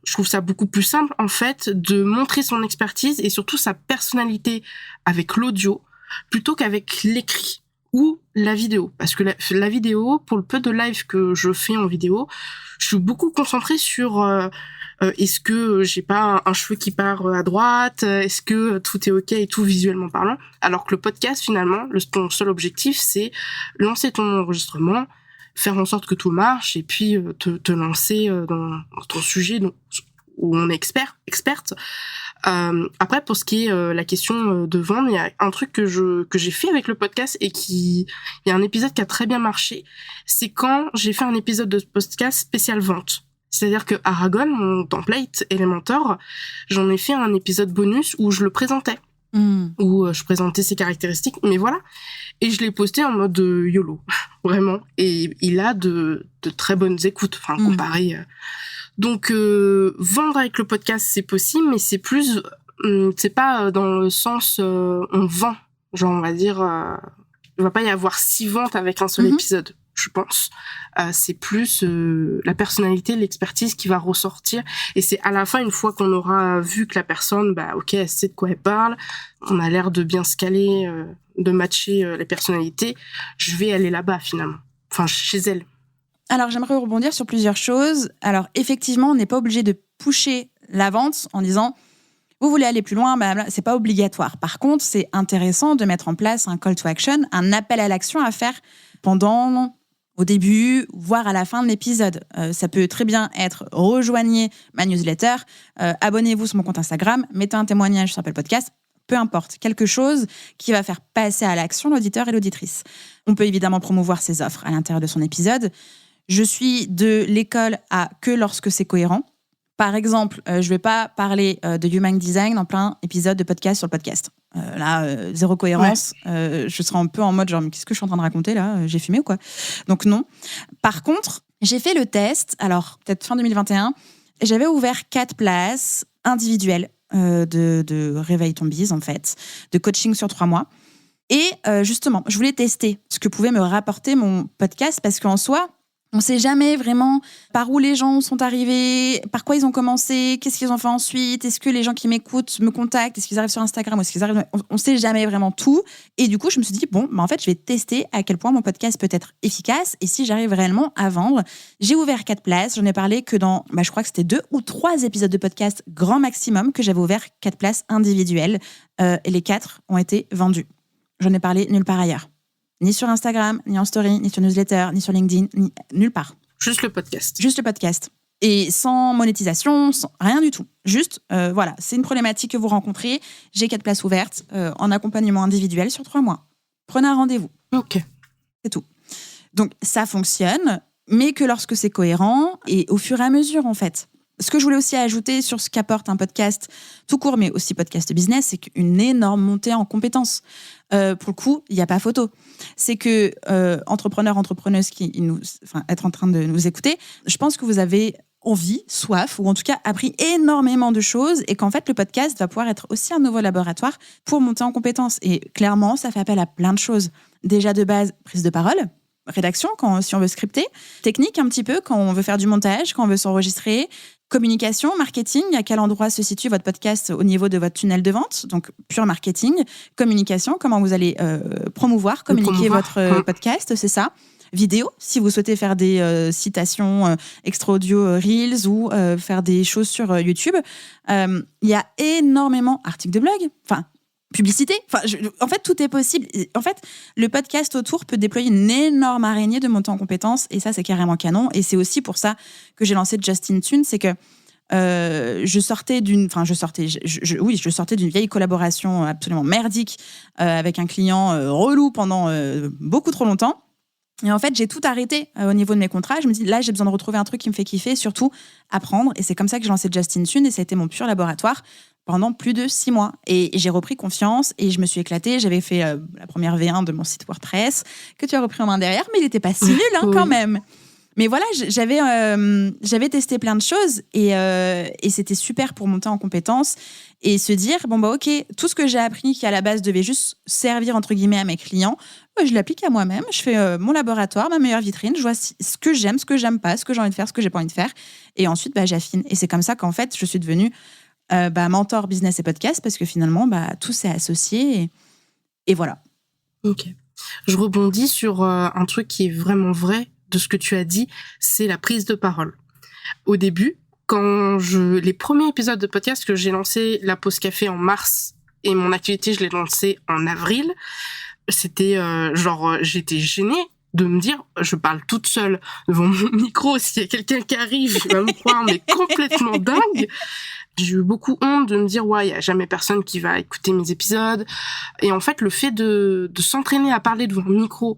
je trouve ça beaucoup plus simple, en fait, de montrer son expertise et surtout sa personnalité avec l'audio, plutôt qu'avec l'écrit ou la vidéo. Parce que la vidéo, pour le peu de live que je fais en vidéo, je suis beaucoup concentrée sur est-ce que j'ai pas un cheveu qui part à droite, est-ce que tout est ok et tout visuellement parlant, alors que le podcast, finalement, ton seul objectif, c'est lancer ton enregistrement, faire en sorte que tout marche et puis te lancer dans ton sujet où on est experte. Après, pour ce qui est la question de vendre, il y a un truc que j'ai fait avec le podcast et il y a un épisode qui a très bien marché. C'est quand j'ai fait un épisode de podcast spécial vente. C'est-à-dire que Aragon, mon template Elementor, j'en ai fait un épisode bonus où je le présentais. Où je présentais ses caractéristiques, mais voilà. Et je l'ai posté en mode YOLO, vraiment. Et il a de très bonnes écoutes, comparé. Donc, vendre avec le podcast, c'est possible, mais c'est plus, c'est pas dans le sens, on vend. Genre, on va dire, il va pas y avoir 6 ventes avec un seul épisode, je pense. C'est plus la personnalité, l'expertise qui va ressortir. Et c'est à la fin, une fois qu'on aura vu que la personne, ok, elle sait de quoi elle parle, on a l'air de bien se caler, de matcher les personnalités, je vais aller là-bas, finalement. Enfin, chez elle. Alors, j'aimerais rebondir sur plusieurs choses. Alors, effectivement, on n'est pas obligé de pusher la vente en disant « Vous voulez aller plus loin ?» c'est pas obligatoire. Par contre, c'est intéressant de mettre en place un call to action, un appel à l'action à faire au début, voire à la fin de l'épisode. Ça peut très bien être « Rejoignez ma newsletter, abonnez-vous sur mon compte Instagram, mettez un témoignage sur Apple Podcast », peu importe, quelque chose qui va faire passer à l'action l'auditeur et l'auditrice. On peut évidemment promouvoir ses offres à l'intérieur de son épisode. Je suis de l'école à que lorsque c'est cohérent. Par exemple, je ne vais pas parler de Human Design en plein épisode de podcast sur le podcast. Zéro cohérence. Ouais. Je serai un peu en mode genre, mais qu'est-ce que je suis en train de raconter là ? J'ai fumé ou quoi ? Donc non. Par contre, j'ai fait le test, alors peut-être fin 2021, j'avais ouvert 4 places individuelles de Réveille ton bise, en fait, de coaching sur 3 mois. Et justement, je voulais tester ce que pouvait me rapporter mon podcast parce qu'en soi, on ne sait jamais vraiment par où les gens sont arrivés, par quoi ils ont commencé, qu'est-ce qu'ils ont fait ensuite, est-ce que les gens qui m'écoutent me contactent, est-ce qu'ils arrivent sur Instagram, est-ce qu'ils arrivent... On ne sait jamais vraiment tout. Et du coup, je me suis dit, en fait, je vais tester à quel point mon podcast peut être efficace et si j'arrive réellement à vendre. J'ai ouvert 4 places, j'en ai parlé que dans, je crois que c'était 2 ou 3 épisodes de podcast grand maximum que j'avais ouvert 4 places individuelles et les 4 ont été vendus. J'en ai parlé nulle part ailleurs. Ni sur Instagram, ni en story, ni sur newsletter, ni sur LinkedIn, nulle part. Juste le podcast. Juste le podcast. Et sans monétisation, sans rien du tout. Juste, voilà, c'est une problématique que vous rencontrez. J'ai 4 places ouvertes en accompagnement individuel sur 3 mois. Prenez un rendez-vous. Ok. C'est tout. Donc, ça fonctionne, mais que lorsque c'est cohérent et au fur et à mesure, en fait. Ce que je voulais aussi ajouter sur ce qu'apporte un podcast tout court, mais aussi podcast business, c'est qu'une énorme montée en compétences. Pour le coup, il n'y a pas photo. C'est que entrepreneurs, entrepreneuses être en train de nous écouter, je pense que vous avez envie, soif, ou en tout cas appris énormément de choses et qu'en fait, le podcast va pouvoir être aussi un nouveau laboratoire pour monter en compétences. Et clairement, ça fait appel à plein de choses. Déjà de base, prise de parole, rédaction, si on veut scripter, technique un petit peu, quand on veut faire du montage, quand on veut s'enregistrer, communication, marketing, à quel endroit se situe votre podcast au niveau de votre tunnel de vente, donc pur marketing, communication, comment vous allez promouvoir, communiquer votre podcast, c'est ça. Vidéo, si vous souhaitez faire des citations extra audio Reels ou faire des choses sur YouTube. Il y a énormément d'articles de blog, publicité. En fait, tout est possible. En fait, le podcast autour peut déployer une énorme araignée de montée en compétences et ça, c'est carrément canon. Et c'est aussi pour ça que j'ai lancé Just in Tune, c'est que je sortais d'une vieille collaboration absolument merdique avec un client relou pendant beaucoup trop longtemps. Et en fait, j'ai tout arrêté au niveau de mes contrats. Je me dis, là, j'ai besoin de retrouver un truc qui me fait kiffer, surtout apprendre. Et c'est comme ça que j'ai lancé Just in Tune et ça a été mon pur laboratoire pendant plus de 6 mois. Et j'ai repris confiance et je me suis éclatée. J'avais fait la première V1 de mon site WordPress que tu as repris en main derrière, mais il n'était pas si nul quand même. Mais voilà, j'avais testé plein de choses et c'était super pour monter en compétences et se dire, ok, tout ce que j'ai appris qui à la base devait juste servir entre guillemets à mes clients, je l'applique à moi-même. Je fais mon laboratoire, ma meilleure vitrine, je vois ce que j'aime, ce que j'aime pas, ce que j'ai envie de faire, ce que j'ai pas envie de faire. Et ensuite, j'affine. Et c'est comme ça qu'en fait, je suis devenue mentor business et podcast parce que finalement, tout s'est associé et voilà. Ok. Je rebondis sur un truc qui est vraiment vrai de ce que tu as dit, c'est la prise de parole. Au début, les premiers épisodes de podcast que j'ai lancé la pause café en mars et mon activité, je l'ai lancée en avril, c'était j'étais gênée de me dire, je parle toute seule devant mon micro, s'il y a quelqu'un qui arrive, il va me croire mais complètement dingue. J'ai eu beaucoup honte de me dire, il y a jamais personne qui va écouter mes épisodes. Et en fait, le fait de s'entraîner à parler devant un micro,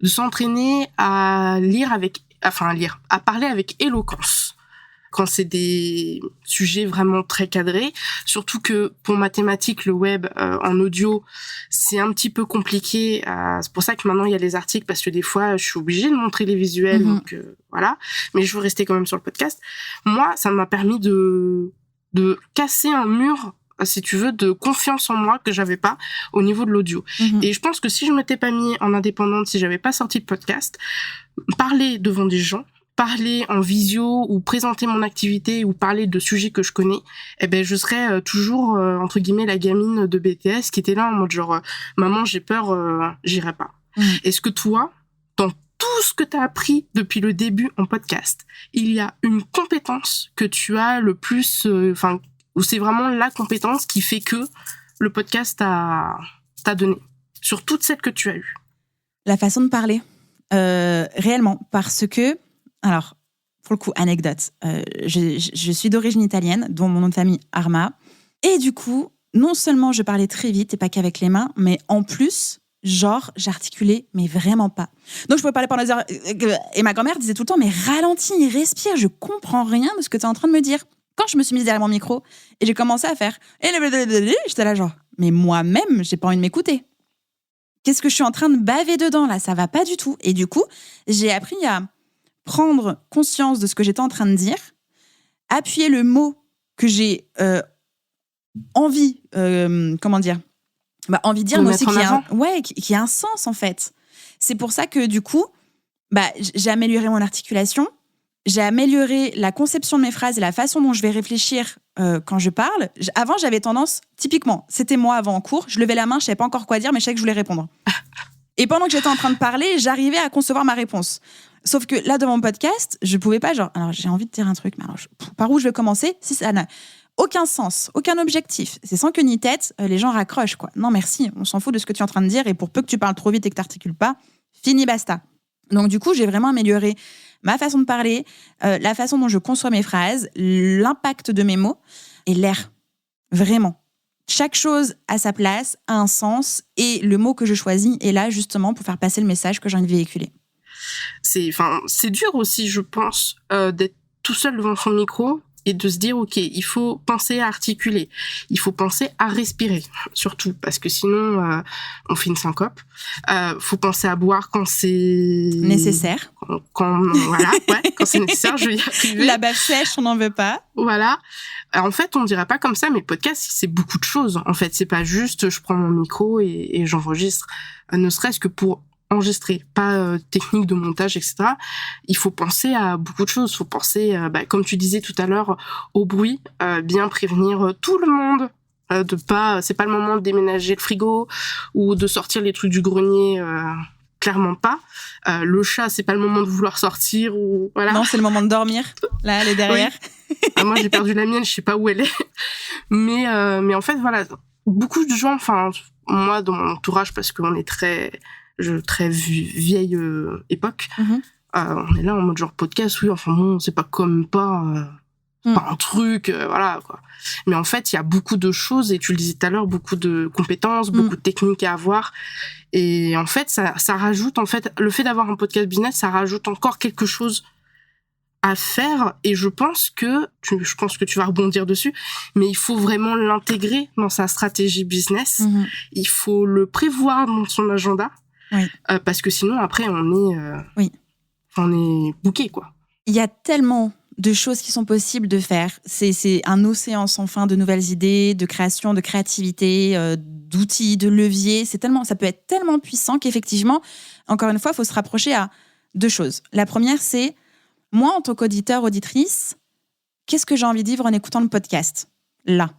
de s'entraîner à à parler avec éloquence quand c'est des sujets vraiment très cadrés, surtout que pour ma thématique, le web en audio, c'est un petit peu compliqué. C'est pour ça que maintenant il y a les articles, parce que des fois je suis obligée de montrer les visuels, donc voilà. Mais je veux rester quand même sur le podcast. Moi, ça m'a permis de casser un mur, si tu veux, de confiance en moi que j'avais pas au niveau de l'audio. Et je pense que si je m'étais pas mis en indépendante, si j'avais pas sorti de podcast, parler devant des gens, parler en visio ou présenter mon activité ou parler de sujets que je connais, je serais toujours entre guillemets la gamine de BTS qui était là en mode genre maman, j'ai peur, j'irai pas. Est-ce que toi, dans tout ce que tu as appris depuis le début en podcast, il y a une compétence que tu as le plus où c'est vraiment la compétence qui fait que le podcast t'a donné sur toutes celles que tu as eues? La façon de parler, réellement, parce que, alors, pour le coup, anecdote, je suis d'origine italienne, dont mon nom de famille Arma, et du coup, non seulement je parlais très vite et pas qu'avec les mains, mais en plus, genre, j'articulais, mais vraiment pas. Donc, je pouvais parler pendant des heures. Et ma grand-mère disait tout le temps, mais ralentis, respire, je comprends rien de ce que tu es en train de me dire. Quand je me suis mise derrière mon micro et j'ai commencé à faire, j'étais là genre, mais moi-même, j'ai pas envie de m'écouter. Qu'est-ce que je suis en train de baver dedans, là? Ça va pas du tout. Et du coup, j'ai appris à prendre conscience de ce que j'étais en train de dire, appuyer le mot que j'ai envie, envie de dire, mais aussi qui a un sens, en fait. C'est pour ça que, du coup, j'ai amélioré mon articulation, j'ai amélioré la conception de mes phrases et la façon dont je vais réfléchir quand je parle. Avant, j'avais tendance, typiquement, c'était moi avant en cours, je levais la main, je savais pas encore quoi dire, mais je savais que je voulais répondre. Et pendant que j'étais en train de parler, j'arrivais à concevoir ma réponse. Sauf que là, devant mon podcast, je pouvais pas, alors j'ai envie de dire un truc, mais alors, par où je vais commencer? Si ça n'a aucun sens, aucun objectif, c'est sans queue ni tête, les gens raccrochent, quoi. Non, merci, on s'en fout de ce que tu es en train de dire, et pour peu que tu parles trop vite et que tu n'articules pas, fini, basta. Donc, du coup, j'ai vraiment amélioré ma façon de parler, la façon dont je conçois mes phrases, l'impact de mes mots et l'air. Vraiment. Chaque chose a sa place, a un sens, et le mot que je choisis est là justement pour faire passer le message que j'ai envie de véhiculer. C'est dur aussi, je pense, d'être tout seul devant son micro et de se dire, ok, il faut penser à articuler, il faut penser à respirer, surtout, parce que sinon, on fait une syncope. Faut penser à boire quand c'est... nécessaire. Quand c'est nécessaire, je vais y arriver. La bave sèche, on n'en veut pas. Voilà. En fait, on dirait pas comme ça, mais le podcast, c'est beaucoup de choses. En fait, c'est pas juste, je prends mon micro et j'enregistre. Ne serait-ce que pour enregistrer, pas technique de montage, etc. Il faut penser à beaucoup de choses. Il faut penser, comme tu disais tout à l'heure, au bruit, bien prévenir tout le monde. C'est pas le moment de déménager le frigo ou de sortir les trucs du grenier. Clairement pas. Le chat, c'est pas le moment de vouloir sortir ou voilà. Non, c'est le moment de dormir. Là, elle est derrière. Oui. Moi, j'ai perdu la mienne, je sais pas où elle est. Mais en fait, voilà, beaucoup de gens, enfin, moi, dans mon entourage, parce qu'on est très vieille époque, on est là en mode genre podcast, oui, enfin bon, c'est pas comme pas un truc, voilà, quoi. Mais en fait, il y a beaucoup de choses, et tu le disais tout à l'heure, beaucoup de compétences, beaucoup de techniques à avoir. Et en fait, ça rajoute, en fait, le fait d'avoir un podcast business, ça rajoute encore quelque chose à faire. Et je pense que tu vas rebondir dessus, mais il faut vraiment l'intégrer dans sa stratégie business. Il faut le prévoir dans son agenda. Oui. Parce que sinon, après, on est booké, quoi. Il y a tellement de choses qui sont possibles de faire. C'est un océan sans fin de nouvelles idées, de création, de créativité, d'outils, de leviers. Ça peut être tellement puissant qu'effectivement, encore une fois, il faut se rapprocher à deux choses. La première, c'est moi, en tant qu'auditeur, auditrice, qu'est-ce que j'ai envie de vivre en écoutant le podcast? Là.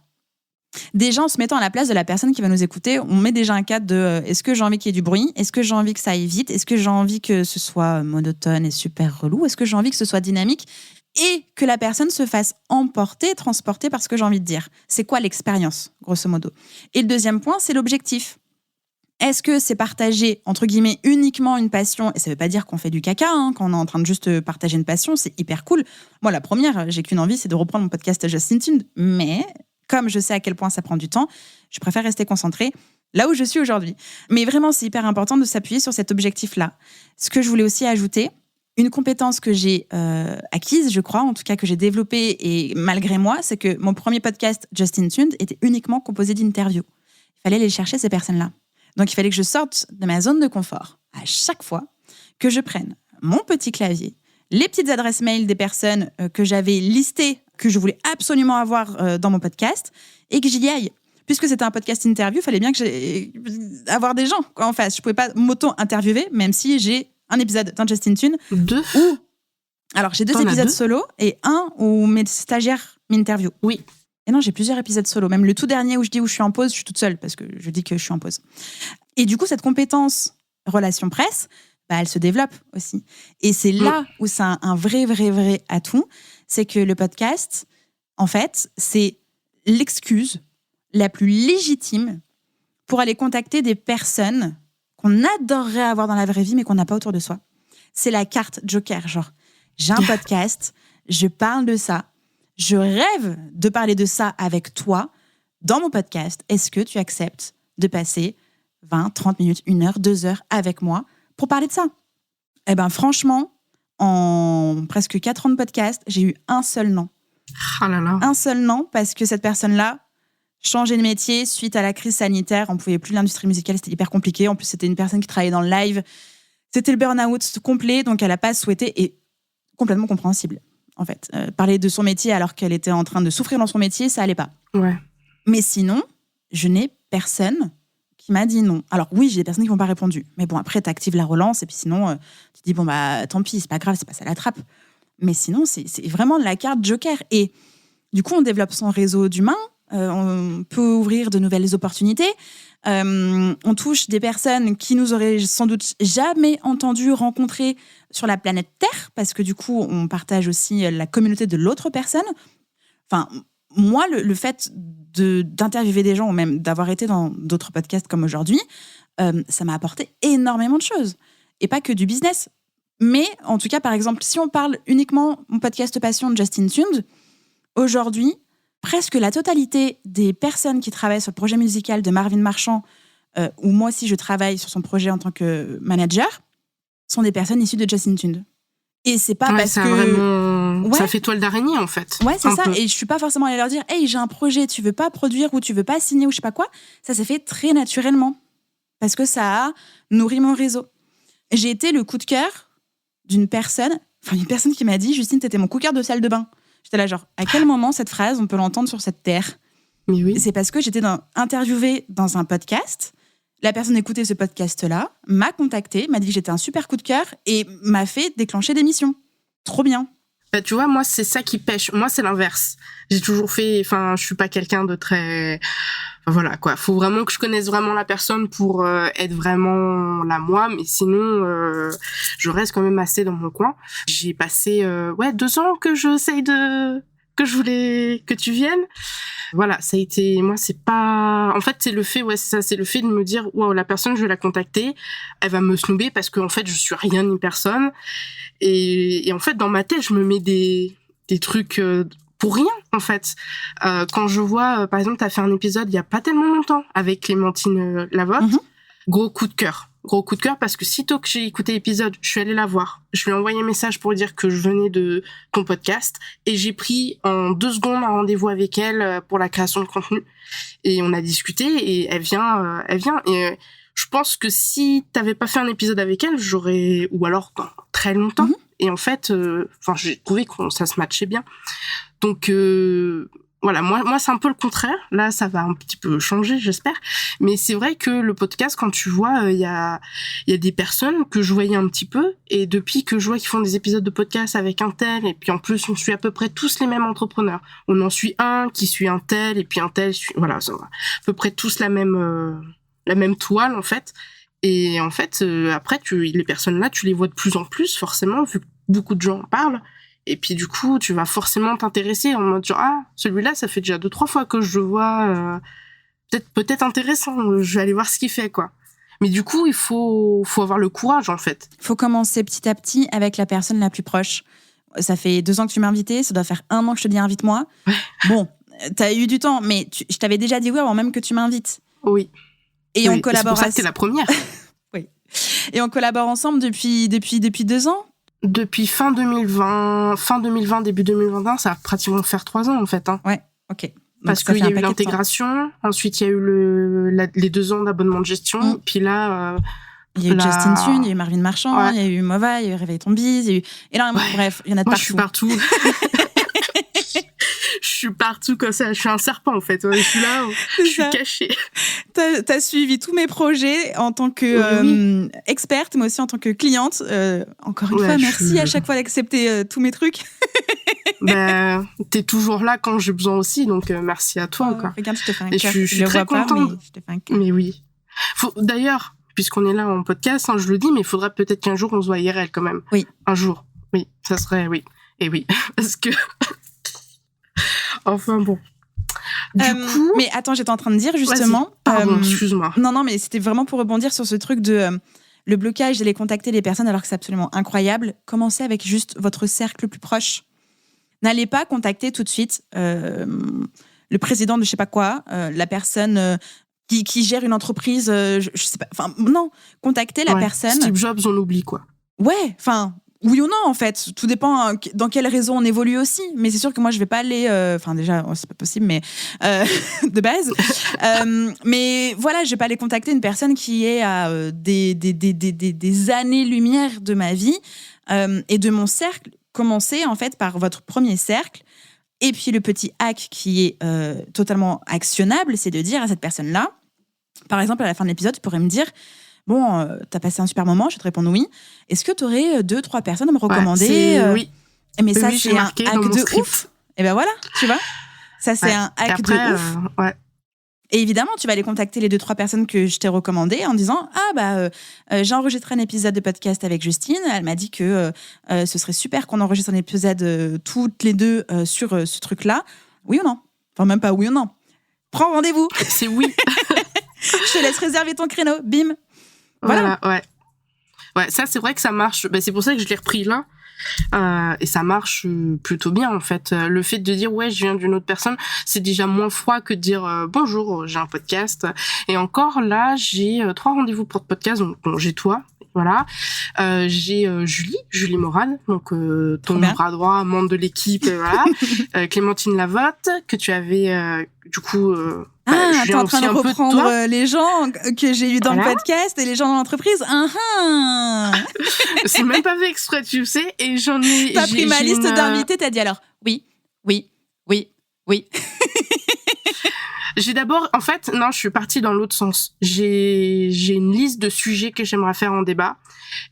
Déjà, en se mettant à la place de la personne qui va nous écouter, on met déjà un cadre de est-ce que j'ai envie qu'il y ait du bruit? Est-ce que j'ai envie que ça aille vite? Est-ce que j'ai envie que ce soit monotone et super relou? Est-ce que j'ai envie que ce soit dynamique? Et que la personne se fasse emporter, transporter par ce que j'ai envie de dire. C'est quoi l'expérience, grosso modo? Et le deuxième point, c'est l'objectif. Est-ce que c'est partager, entre guillemets, uniquement une passion? Et ça ne veut pas dire qu'on fait du caca, quand on est en train de juste partager une passion, c'est hyper cool. Moi, la première, j'ai qu'une envie, c'est de reprendre mon podcast Just in Tune. Mais comme je sais à quel point ça prend du temps, je préfère rester concentrée là où je suis aujourd'hui. Mais vraiment, c'est hyper important de s'appuyer sur cet objectif-là. Ce que je voulais aussi ajouter, une compétence que j'ai acquise, je crois, en tout cas que j'ai développée, et malgré moi, c'est que mon premier podcast Just in Tune était uniquement composé d'interviews. Il fallait aller chercher ces personnes-là. Donc, il fallait que je sorte de ma zone de confort à chaque fois, que je prenne mon petit clavier, les petites adresses mail des personnes que j'avais listées, que je voulais absolument avoir dans mon podcast, et que j'y aille. Puisque c'était un podcast interview, il fallait bien que j'aie avoir des gens en face. Je ne pouvais pas m'auto-interviewer, même si j'ai un épisode d'un Just in Tune. Alors, j'ai 2 épisodes solo et un où mes stagiaires m'interviewent. Oui. Et non, j'ai plusieurs épisodes solo. Même le tout dernier où je dis où je suis en pause, je suis toute seule parce que je dis que je suis en pause. Et du coup, cette compétence relation presse, elle se développe aussi. Et c'est là où c'est un vrai atout. C'est que le podcast, en fait, c'est l'excuse la plus légitime pour aller contacter des personnes qu'on adorerait avoir dans la vraie vie, mais qu'on n'a pas autour de soi. C'est la carte joker, genre, j'ai un podcast, je parle de ça, je rêve de parler de ça avec toi, dans mon podcast, est-ce que tu acceptes de passer 20, 30 minutes, 1 heure, 2 heures avec moi pour parler de ça? Eh bien, franchement, en presque 4 ans de podcast, j'ai eu un seul non. Ah là là. Un seul non, parce que cette personne-là changeait de métier suite à la crise sanitaire. On ne pouvait plus, l'industrie musicale, c'était hyper compliqué. En plus, c'était une personne qui travaillait dans le live. C'était le burn-out complet, donc elle n'a pas souhaité, et complètement compréhensible, en fait. Parler de son métier alors qu'elle était en train de souffrir dans son métier, ça n'allait pas. Ouais. Mais sinon, je n'ai personne qui m'a dit non. Alors oui, j'ai des personnes qui m'ont pas répondu. Mais bon, après, tu actives la relance et puis sinon, tu te dis, bon, bah tant pis, c'est pas grave, c'est pas ça la trappe. Mais sinon, c'est vraiment la carte joker. Et du coup, on développe son réseau d'humains, on peut ouvrir de nouvelles opportunités, on touche des personnes qui nous auraient sans doute jamais entendu rencontrer sur la planète Terre, parce que du coup, on partage aussi la communauté de l'autre personne. Enfin, moi, le fait d'interviewer des gens ou même d'avoir été dans d'autres podcasts comme aujourd'hui, ça m'a apporté énormément de choses. Et pas que du business. Mais en tout cas, par exemple, si on parle uniquement mon podcast passion de Justin Tuned, aujourd'hui, presque la totalité des personnes qui travaillent sur le projet musical de Marvin Marchand, où moi aussi je travaille sur son projet en tant que manager, sont des personnes issues de Justin Tuned. Et c'est pas parce que... Vraiment... Ça fait toile d'araignée, en fait. Ouais, c'est ça. Peu. Et je suis pas forcément allée leur dire « Hey, j'ai un projet, tu veux pas produire ou tu veux pas signer ou je sais pas quoi ?» Ça s'est fait très naturellement. Parce que ça a nourri mon réseau. J'ai été le coup de cœur d'une personne, une personne qui m'a dit « Justine, t'étais mon coup de cœur de salle de bain. » J'étais là genre, à quel moment cette phrase, on peut l'entendre sur cette terre? Mais oui. C'est parce que j'étais interviewée dans un podcast. La personne écoutait ce podcast-là, m'a contactée, m'a dit que j'étais un super coup de cœur et m'a fait déclencher des missions. Trop bien. Bah, tu vois, moi, c'est ça qui pêche. Moi, c'est l'inverse. J'ai toujours fait... Enfin, je suis pas quelqu'un de très... Enfin, voilà, quoi. Faut vraiment que je connaisse vraiment la personne pour être vraiment là, moi. Mais sinon, je reste quand même assez dans mon coin. J'ai passé 2 ans que j'essaye que je voulais que tu viennes. Voilà, ça a été... Moi, c'est pas... En fait, c'est le fait... Ouais, c'est ça. C'est le fait de me dire, wow, la personne, je vais la contacter. Elle va me snoober parce qu'en fait, je suis rien ni personne. Et en fait, dans ma tête, je me mets des trucs pour rien, en fait. Quand je vois, par exemple, t'as fait un épisode il y a pas tellement longtemps avec Clémentine Lavotte, gros coup de cœur. Gros coup de cœur parce que sitôt que j'ai écouté l'épisode, je suis allée la voir. Je lui ai envoyé un message pour dire que je venais de ton podcast et j'ai pris en 2 secondes un rendez-vous avec elle pour la création de contenu. Et on a discuté et elle vient. Et je pense que si t'avais pas fait un épisode avec elle, j'aurais... Ou alors dans très longtemps. Et en fait, j'ai trouvé que ça se matchait bien. Donc... Voilà, moi c'est un peu le contraire. Là, ça va un petit peu changer, j'espère. Mais c'est vrai que le podcast, quand tu vois, il y a des personnes que je voyais un petit peu. Et depuis que je vois qu'ils font des épisodes de podcast avec un tel, et puis en plus, on suit à peu près tous les mêmes entrepreneurs. On en suit un qui suit un tel, et puis un tel suit... Voilà, ça va. À peu près tous la même toile, en fait. Et en fait, après, les personnes-là, tu les vois de plus en plus, forcément, vu que beaucoup de gens en parlent. Et puis du coup, tu vas forcément t'intéresser en mode genre, ah, celui-là, ça fait déjà 2-3 fois que je le vois, peut-être intéressant, je vais aller voir ce qu'il fait, quoi. Mais du coup, il faut avoir le courage, en fait. Il faut commencer petit à petit avec la personne la plus proche. Ça fait 2 ans que tu m'as invité, ça doit faire 1 an que je te dis invite-moi. Ouais. Bon, t'as eu du temps, mais je t'avais déjà dit oui avant même que tu m'invites. Oui. Et on collabore. C'est pour ça que t'es la première. Oui. Et on collabore ensemble depuis 2 ans. Depuis fin 2020, début 2021, ça va pratiquement faire 3 ans, en fait. Hein. Ouais, ok. Parce qu'il y a eu l'intégration, ensuite il y a eu les 2 ans d'abonnement de gestion, puis là... il y a eu Justin Tuned, il y a eu Marvin Marchand, il y a eu Mova, il y a eu Réveille ton bise, il y a eu énormément, bref, il y en a de partout. Moi, je suis partout. Je suis partout comme ça, je suis un serpent en fait, je suis là, je suis cachée. T'as suivi tous mes projets en tant que experte, mais aussi en tant que cliente. Encore une fois, merci à chaque fois d'accepter tous mes trucs. T'es toujours là quand j'ai besoin aussi, donc merci à toi. Quoi. Regarde, je te fais un cœur. Je suis très contente. Mais je te fais un cœur. Mais oui. D'ailleurs, puisqu'on est là en podcast, je le dis, mais il faudra peut-être qu'un jour on se voit IRL quand même. Oui. Un jour. Oui, ça serait, oui. Et oui, parce que... Enfin bon. Du coup... Mais attends, j'étais en train de dire justement... Pardon, excuse-moi. Non, mais c'était vraiment pour rebondir sur ce truc de le blocage d'aller contacter les personnes alors que c'est absolument incroyable. Commencez avec juste votre cercle le plus proche. N'allez pas contacter tout de suite le le président de je sais pas quoi, la personne qui gère une entreprise, je sais pas. Enfin, non, contacter la personne. Steve Jobs, on oublie, quoi. Ouais, enfin, oui ou non, en fait. Tout dépend dans quel réseau on évolue aussi. Mais c'est sûr que moi, je vais pas aller... Enfin, déjà, c'est pas possible, mais de base. Mais voilà, je vais pas aller contacter une personne qui est à des années-lumière de ma vie et de mon cercle. Commencez, en fait, par votre premier cercle. Et puis, le petit hack qui est totalement actionnable, c'est de dire à cette personne-là, par exemple, à la fin de l'épisode, tu pourrais me dire... Bon, t'as passé un super moment, je vais te répondre oui. Est-ce que t'aurais 2-3 personnes à me recommander? Oui. Mais ça, oui, c'est un hack de ouf. Et ben voilà, tu vois. Ça, c'est un hack de ouf. Ouais. Et évidemment, tu vas aller contacter les 2-3 personnes que je t'ai recommandées en disant j'ai enregistré un épisode de podcast avec Justine. Elle m'a dit que ce serait super qu'on enregistre un épisode toutes les deux sur ce truc-là. Oui ou non? Enfin, même pas oui ou non. Prends rendez-vous. C'est oui. Je te laisse réserver ton créneau. Bim. Voilà, ouais. Ouais, ça, c'est vrai que ça marche. C'est pour ça que je l'ai repris là. Et ça marche plutôt bien, en fait. Le fait de dire, ouais, je viens d'une autre personne, c'est déjà moins froid que de dire, bonjour, j'ai un podcast. Et encore, là, j'ai 3 rendez-vous pour le podcast. Donc, bon, j'ai toi. Voilà. J'ai Julie Morane, donc ton bras droit, membre de l'équipe, voilà. Clémentine Lavotte, que tu avais, du coup... t'es en train de reprendre les gens que j'ai eu dans le podcast et les gens dans l'entreprise. C'est même pas fait exprès, tu sais, et j'en ai... T'as pris ma liste d'invités, t'as dit alors, oui. J'ai d'abord, en fait, non, je suis partie dans l'autre sens. J'ai une liste de sujets que j'aimerais faire en débat,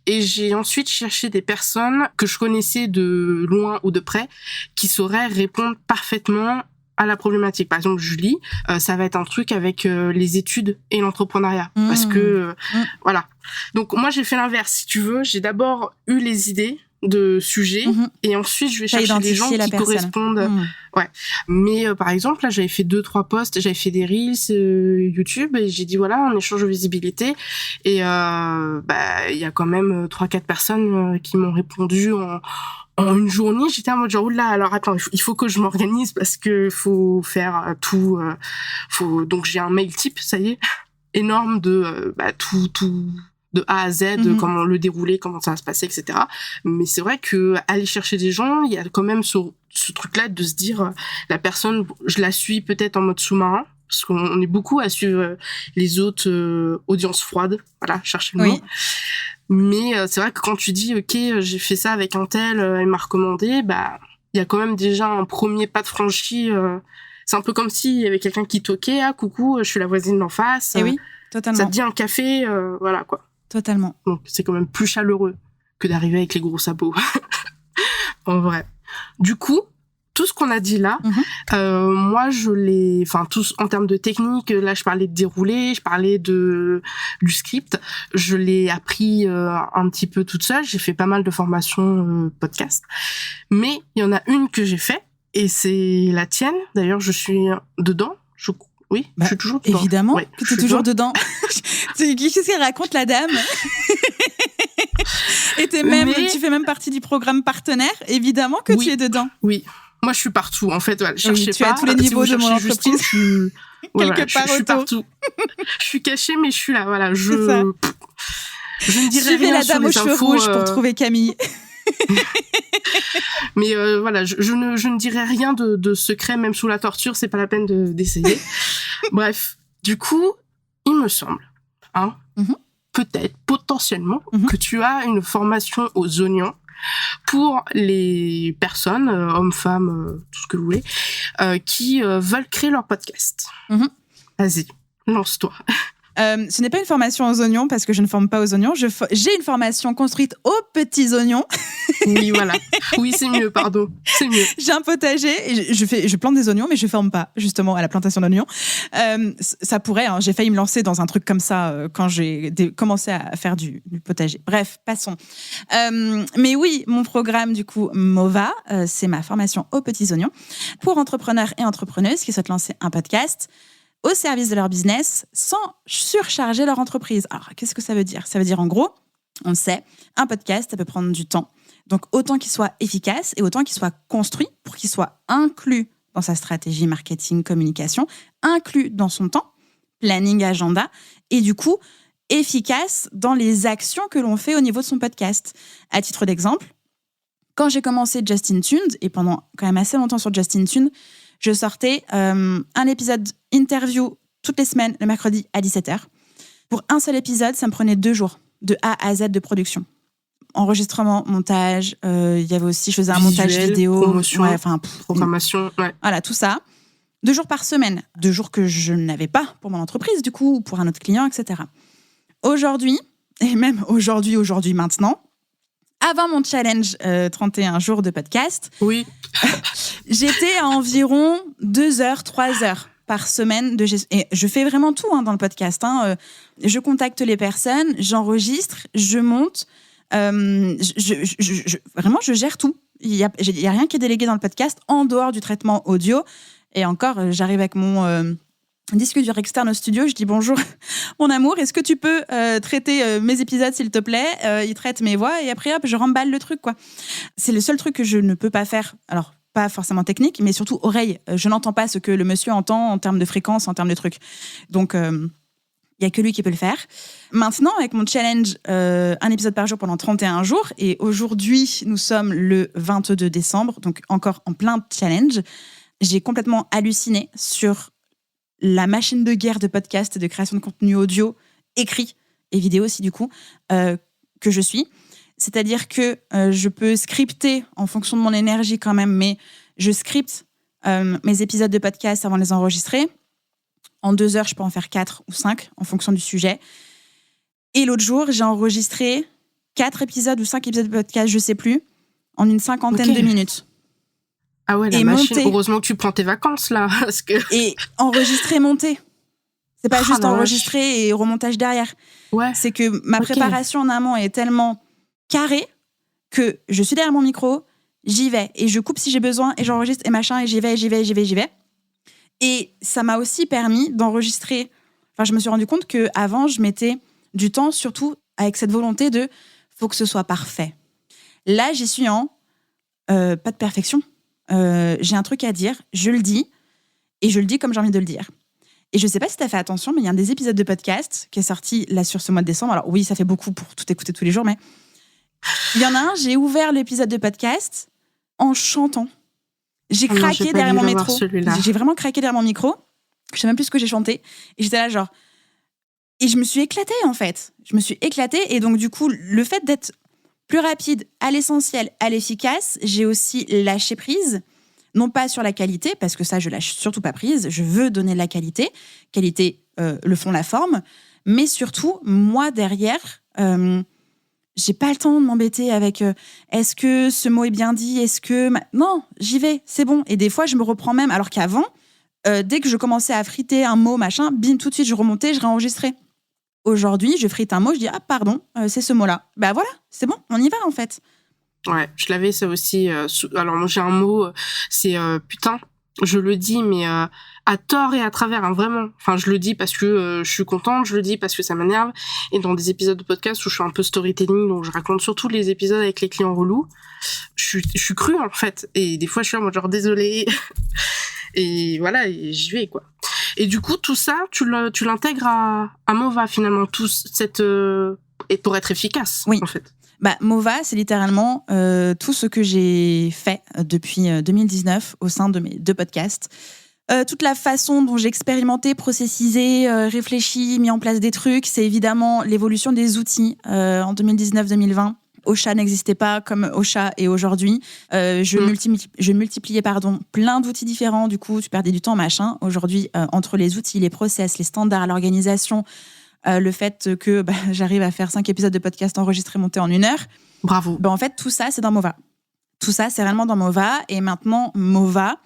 et j'ai ensuite cherché des personnes que je connaissais de loin ou de près, qui sauraient répondre parfaitement à la problématique. Par exemple, Julie, ça va être un truc avec les études et l'entrepreneuriat, parce que voilà. Donc moi, j'ai fait l'inverse, si tu veux. J'ai d'abord eu les idées de sujets et ensuite je vais chercher des gens qui correspondent. Ouais. Mais par exemple, là, j'avais fait 2-3 posts, j'avais fait des reels YouTube et j'ai dit voilà, en échange de visibilité, et il y a quand même 3-4 personnes qui m'ont répondu en une journée. J'étais en mode genre là, alors attends, il faut que je m'organise parce que faut faire tout. Donc j'ai un mail type, ça y est, énorme de tout de A à Z, comment le dérouler, comment ça va se passer, etc. Mais c'est vrai que aller chercher des gens, il y a quand même ce truc-là de se dire la personne, je la suis peut-être en mode sous-marin, parce qu'on est beaucoup à suivre les autres audiences froides, voilà, chercher le mot. Mais c'est vrai que quand tu dis ok, j'ai fait ça avec un tel, elle m'a recommandé, il y a quand même déjà un premier pas de franchi. C'est un peu comme s'il y avait quelqu'un qui toquait, ah coucou, je suis la voisine d'en face. Et oui, totalement. Ça te dit un café, voilà quoi. Totalement. Donc c'est quand même plus chaleureux que d'arriver avec les gros sabots. En vrai. Du coup, tout ce qu'on a dit là, moi tous en termes de technique, là je parlais de dérouler, je parlais du script, je l'ai appris un petit peu toute seule, j'ai fait pas mal de formations podcast, mais il y en a une que j'ai fait et c'est la tienne. D'ailleurs, je suis dedans. Oui, je suis toujours dedans. Évidemment que tu es toujours dedans. Qu'est-ce qu'elle raconte, la dame? Et tu fais même partie du programme partenaire. Évidemment que tu es dedans. Oui, moi je suis partout. En fait, voilà, cherchez tu pas. es à tous les niveaux de mon entreprise. Quelque part je suis partout. Je suis cachée, mais je suis là. Voilà, je ne dirai rien la dame aux cheveux rouges pour trouver Camille. Mais voilà, je ne dirai rien de secret, même sous la torture, c'est pas la peine d'essayer. Bref, du coup, il me semble, peut-être, potentiellement, que tu as une formation aux oignons pour les personnes, hommes, femmes, tout ce que vous voulez, qui veulent créer leur podcast. Vas-y, lance-toi. Ce n'est pas une formation aux oignons parce que je ne forme pas aux oignons. J'ai une formation construite aux petits oignons. Oui, voilà. Oui, c'est mieux, pardon. C'est mieux. J'ai un potager et je plante des oignons, mais je ne forme pas justement à la plantation d'oignons. Ça pourrait, j'ai failli me lancer dans un truc comme ça quand j'ai commencé à faire du potager. Bref, passons. Mais oui, mon programme du coup, MOVA, c'est ma formation aux petits oignons pour entrepreneurs et entrepreneuses qui souhaitent lancer un podcast au service de leur business sans surcharger leur entreprise. Alors, qu'est-ce que ça veut dire? Ça veut dire, en gros, on le sait, un podcast, ça peut prendre du temps. Donc, autant qu'il soit efficace et autant qu'il soit construit pour qu'il soit inclus dans sa stratégie marketing, communication, inclus dans son temps, planning, agenda, et du coup, efficace dans les actions que l'on fait au niveau de son podcast. À titre d'exemple, quand j'ai commencé Justin Tuned, et pendant quand même assez longtemps sur Justin Tuned, je sortais un épisode interview toutes les semaines, le mercredi à 17h. Pour un seul épisode, ça me prenait 2 jours, de A à Z de production. Enregistrement, montage, il y avait aussi, je faisais un montage vidéo. Promotion, programmation, ouais. Voilà, tout ça. 2 jours par semaine. 2 jours que je n'avais pas pour mon entreprise, du coup, ou pour un autre client, etc. Aujourd'hui, et même aujourd'hui, maintenant, avant mon challenge 31 jours de podcast, oui. j'étais à environ 2 heures, 3 heures par semaine de gestion. Et je fais vraiment tout dans le podcast. Je contacte les personnes, j'enregistre, je monte. Vraiment, je gère tout. Il y a rien qui est délégué dans le podcast en dehors du traitement audio. Et encore, j'arrive avec mon disque dur externe au studio. Je dis bonjour, mon amour. Est-ce que tu peux traiter mes épisodes, s'il te plaît? Il traite mes voix et après, hop, je remballe le truc, quoi. C'est le seul truc que je ne peux pas faire. Alors, pas forcément technique, mais surtout oreille. Je n'entends pas ce que le monsieur entend en termes de fréquence, en termes de trucs. Donc, il n'y a que lui qui peut le faire. Maintenant, avec mon challenge, un épisode par jour pendant 31 jours, et aujourd'hui, nous sommes le 22 décembre, donc encore en plein challenge, j'ai complètement halluciné sur la machine de guerre de podcast, de création de contenu audio, écrit, et vidéo aussi du coup, que je suis. C'est-à-dire que je peux scripter en fonction de mon énergie quand même, mais je scripte mes épisodes de podcast avant de les enregistrer. En 2 heures, je peux en faire 4 ou 5 en fonction du sujet. Et l'autre jour, j'ai enregistré 4 épisodes ou 5 épisodes de podcast, je sais plus, en une 50aine de minutes. Ah ouais, la machine, heureusement que tu prends tes vacances là. Parce que... Et enregistrer, monter. C'est pas juste enregistrer et remontage derrière. Ouais. C'est que ma préparation en amont est tellement carrée que je suis derrière mon micro, j'y vais et je coupe si j'ai besoin et j'enregistre et machin et j'y vais. Et ça m'a aussi permis d'enregistrer. Enfin, je me suis rendu compte qu'avant, je mettais du temps, surtout avec cette volonté de faut que ce soit parfait. Là, j'y suis en pas de perfection. J'ai un truc à dire, je le dis et je le dis comme j'ai envie de le dire. Et je sais pas si tu as fait attention, mais il y a un des épisodes de podcast qui est sorti là sur ce mois de décembre. Alors oui, ça fait beaucoup pour tout écouter tous les jours, mais il y en a un, j'ai ouvert l'épisode de podcast en chantant. J'ai craqué derrière mon micro. J'ai vraiment craqué derrière mon micro. Je sais même plus ce que j'ai chanté. Et j'étais là genre... Et je me suis éclatée, en fait. Et donc, du coup, le fait d'être plus rapide, à l'essentiel, à l'efficace, j'ai aussi lâché prise. Non pas sur la qualité, parce que ça, je lâche surtout pas prise. Je veux donner de la qualité. Qualité, le fond, la forme. Mais surtout, moi, derrière... j'ai pas le temps de m'embêter avec est-ce que ce mot est bien dit, non, j'y vais, c'est bon. Et des fois je me reprends même, alors qu'avant dès que je commençais à friter un mot machin, bim, tout de suite je remontais, je réenregistrais. Aujourd'hui je frite un mot, je dis ah pardon, c'est ce mot là, bah voilà, c'est bon, on y va en fait. Ouais, je l'avais ça aussi. Alors moi j'ai un mot, c'est putain. Je le dis, mais à tort et à travers, hein, vraiment. Enfin, je le dis parce que je suis contente, je le dis parce que ça m'énerve. Et dans des épisodes de podcast où je suis un peu storytelling, donc je raconte surtout les épisodes avec les clients relous, je suis crue, en fait. Et des fois, je suis en mode genre, désolée. Et voilà, et j'y vais, quoi. Et du coup, tout ça, tu l'intègres à Mova, finalement, et pour être efficace, oui. En fait. Bah, Mova, c'est littéralement tout ce que j'ai fait depuis 2019 au sein de mes 2 podcasts. Toute la façon dont j'ai expérimenté, processisé, réfléchi, mis en place des trucs, c'est évidemment l'évolution des outils en 2019-2020. Ocha n'existait pas comme Ocha est aujourd'hui. Je multipliais plein d'outils différents. Du coup, tu perdais du temps, machin. Aujourd'hui, entre les outils, les process, les standards, l'organisation... le fait que j'arrive à faire 5 épisodes de podcast enregistrés, montés en 1 heure. Bravo. En fait, tout ça, c'est dans Mova. Tout ça, c'est réellement dans Mova. Et maintenant, Mova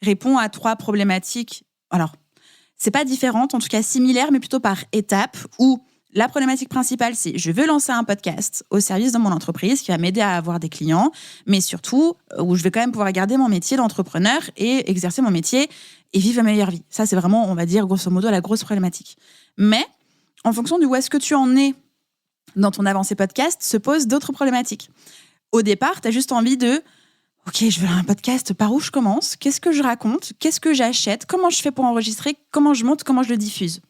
répond à 3 problématiques. Alors, c'est pas différente, en tout cas similaire, mais plutôt par étapes, où la problématique principale, c'est je veux lancer un podcast au service de mon entreprise qui va m'aider à avoir des clients, mais surtout où je vais quand même pouvoir garder mon métier d'entrepreneur et exercer mon métier et vivre ma meilleure vie. Ça, c'est vraiment, on va dire, grosso modo, la grosse problématique. Mais en fonction de où est-ce que tu en es dans ton avancée podcast, se posent d'autres problématiques. Au départ, tu as juste envie de ok, je veux un podcast, par où je commence? Qu'est-ce que je raconte? Qu'est-ce que j'achète? Comment je fais pour enregistrer? Comment je monte? Comment je le diffuse?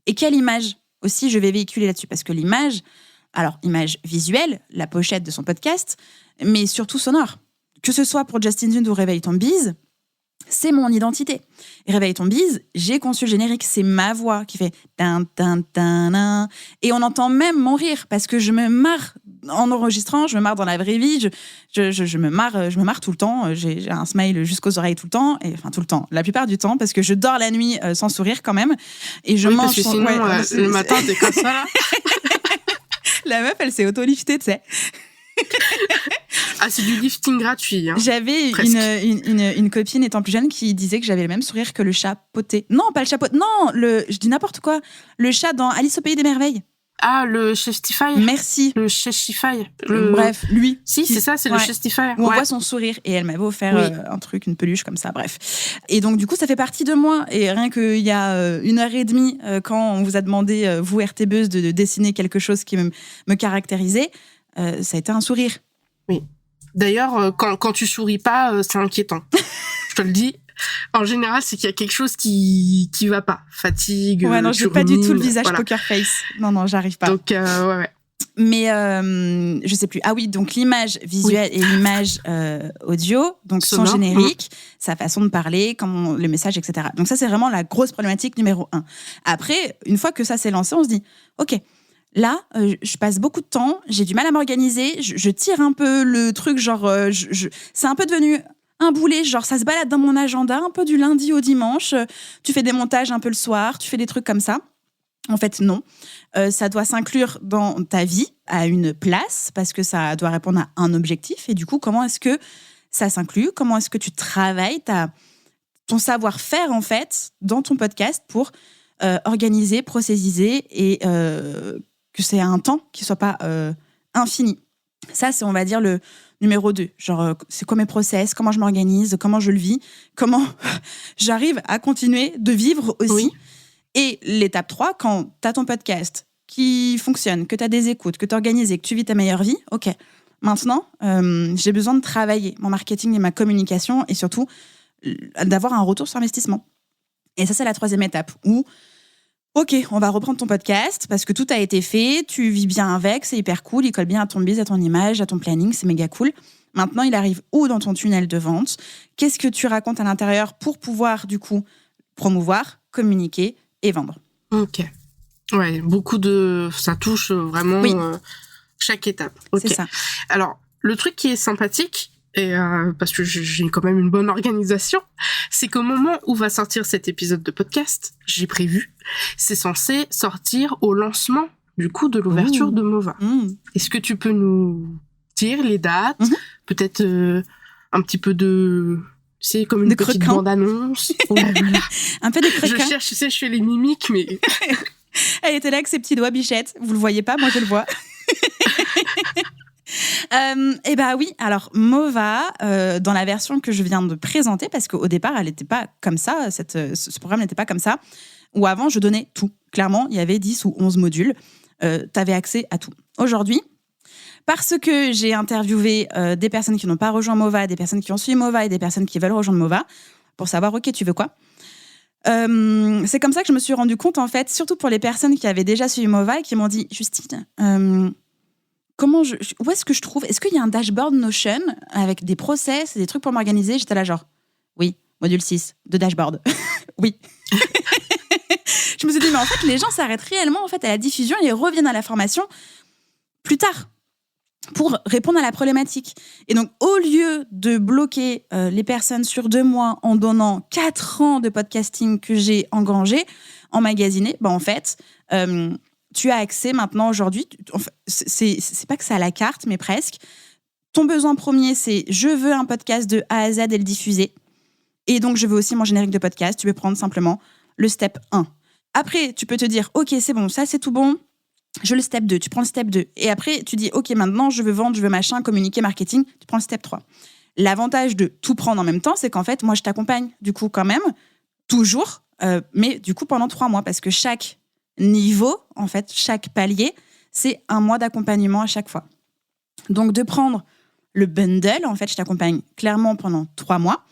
Et quelle image aussi je vais véhiculer là-dessus? Parce que l'image, alors image visuelle, la pochette de son podcast, mais surtout sonore. Que ce soit pour Justin Zund ou Réveille ton bise, c'est mon identité. Et Réveille ton bise, j'ai conçu le générique, c'est ma voix qui fait tin tin tin tin. Et on entend même mon rire parce que je me marre en enregistrant, je me marre dans la vraie vie, je me marre tout le temps. J'ai un smile jusqu'aux oreilles tout le temps, et enfin tout le temps, la plupart du temps, parce que je dors la nuit sans sourire quand même, et je mange. Parce que sinon, le matin t'es comme ça là. La meuf, elle s'est auto-liftée, tu sais. Ah, c'est du lifting gratuit. Hein. J'avais une copine étant plus jeune qui disait que j'avais le même sourire que le chat Poté. Non, pas le chat Poté. Non, je dis n'importe quoi. Le chat dans Alice au Pays des Merveilles. Ah, le Chestify. Merci. Le Chestify. Bref, lui. Si, c'est ça, c'est le Chestify. Où on voit son sourire. Et elle m'avait offert un truc, une peluche comme ça, bref. Et donc, du coup, ça fait partie de moi. Et rien qu'il y a 1h30, quand on vous a demandé, vous, RTBeuse, de dessiner quelque chose qui me caractérisait, ça a été un sourire. Oui. D'ailleurs, quand tu souris pas, c'est inquiétant. Je te le dis. En général, c'est qu'il y a quelque chose qui va pas. Fatigue. Ouais, non, j'ai pas du tout le visage poker face. Non, j'arrive pas. Donc, ouais. Mais je sais plus. Ah oui, donc l'image visuelle et l'image audio, donc son générique, sa façon de parler, le message, etc. Donc ça, c'est vraiment la grosse problématique numéro 1. Après, une fois que ça s'est lancé, on se dit, ok, là, je passe beaucoup de temps, j'ai du mal à m'organiser, je tire un peu le truc, genre, c'est un peu devenu un boulet, genre ça se balade dans mon agenda, un peu du lundi au dimanche, tu fais des montages un peu le soir, tu fais des trucs comme ça. En fait, non. Ça doit s'inclure dans ta vie, à une place, parce que ça doit répondre à un objectif. Et du coup, comment est-ce que ça s'inclut? Comment est-ce que tu travailles ton savoir-faire, en fait, dans ton podcast pour organiser, processiser et que c'est un temps qui ne soit pas infini. Ça, c'est, on va dire, le numéro 2. Genre, c'est quoi mes process, comment je m'organise, comment je le vis, comment j'arrive à continuer de vivre aussi. Oui. Et l'étape 3, quand tu as ton podcast qui fonctionne, que tu as des écoutes, que tu es organisé, que tu vis ta meilleure vie, ok, maintenant, j'ai besoin de travailler mon marketing et ma communication et surtout d'avoir un retour sur investissement. Et ça, c'est la 3e étape où, ok, on va reprendre ton podcast parce que tout a été fait, tu vis bien avec, c'est hyper cool, il colle bien à ton biz, à ton image, à ton planning, c'est méga cool. Maintenant, il arrive où dans ton tunnel de vente? Qu'est-ce que tu racontes à l'intérieur pour pouvoir, du coup, promouvoir, communiquer et vendre? Ok. Ouais, ça touche vraiment chaque étape. Okay. C'est ça. Alors, le truc qui est sympathique, et parce que j'ai quand même une bonne organisation, c'est qu'au moment où va sortir cet épisode de podcast, j'ai prévu, c'est censé sortir au lancement du coup de l'ouverture de Mova. Est-ce que tu peux nous dire les dates, peut-être un petit peu de... C'est comme une petite bande-annonce. Ouais, voilà. Un peu de croquants. Je cherche, je fais les mimiques, mais... Elle était là avec ses petits doigts, Bichette. Vous le voyez pas, moi je le vois. Et bah oui, alors Mova, dans la version que je viens de présenter, parce qu'au départ, elle n'était pas comme ça, ce programme n'était pas comme ça, où avant, je donnais tout. Clairement, il y avait 10 ou 11 modules. T'avais accès à tout. Aujourd'hui, parce que j'ai interviewé des personnes qui n'ont pas rejoint Mova, des personnes qui ont suivi Mova et des personnes qui veulent rejoindre Mova, pour savoir, ok, tu veux quoi? C'est comme ça que je me suis rendu compte, en fait, surtout pour les personnes qui avaient déjà suivi Mova et qui m'ont dit, Justine, où est-ce que je trouve? Est-ce qu'il y a un dashboard Notion avec des process et des trucs pour m'organiser? J'étais là genre, oui, module 6 de dashboard. Oui. Je me suis dit, mais en fait, les gens s'arrêtent réellement en fait, à la diffusion et reviennent à la formation plus tard pour répondre à la problématique. Et donc, au lieu de bloquer les personnes sur 2 mois en donnant 4 ans de podcasting que j'ai engrangé, emmagasiné, en fait... tu as accès maintenant aujourd'hui, c'est pas que c'est à la carte, mais presque. Ton besoin premier, c'est je veux un podcast de A à Z et le diffuser. Et donc, je veux aussi mon générique de podcast. Tu peux prendre simplement le step 1. Après, tu peux te dire, ok, c'est bon, ça c'est tout bon. Je veux le step 2, tu prends le step 2. Et après, tu dis, ok, maintenant, je veux vendre, je veux machin, communiquer, marketing, tu prends le step 3. L'avantage de tout prendre en même temps, c'est qu'en fait, moi, je t'accompagne, du coup, quand même, toujours, mais du coup, pendant 3 mois, parce que chaque niveau, en fait, chaque palier, c'est 1 mois d'accompagnement à chaque fois. Donc, de prendre le bundle. En fait, je t'accompagne clairement pendant 3 mois.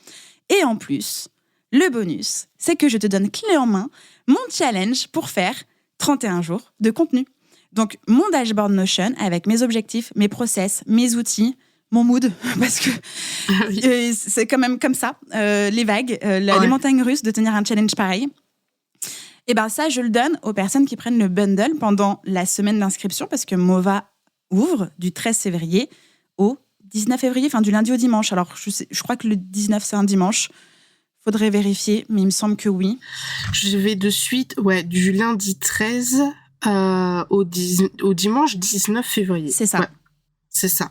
Et en plus, le bonus, c'est que je te donne clé en main mon challenge pour faire 31 jours de contenu. Donc, mon dashboard Notion avec mes objectifs, mes process, mes outils, mon mood, parce que c'est quand même comme ça, les vagues, les montagnes russes de tenir un challenge pareil. Et ben ça, je le donne aux personnes qui prennent le bundle pendant la semaine d'inscription, parce que Mova ouvre du 13 février au 19 février, enfin du lundi au dimanche. Alors, je crois que le 19, c'est un dimanche. Faudrait vérifier, mais il me semble que oui. Je vais de suite, du lundi 13 au dimanche 19 février. C'est ça. Ouais, c'est ça.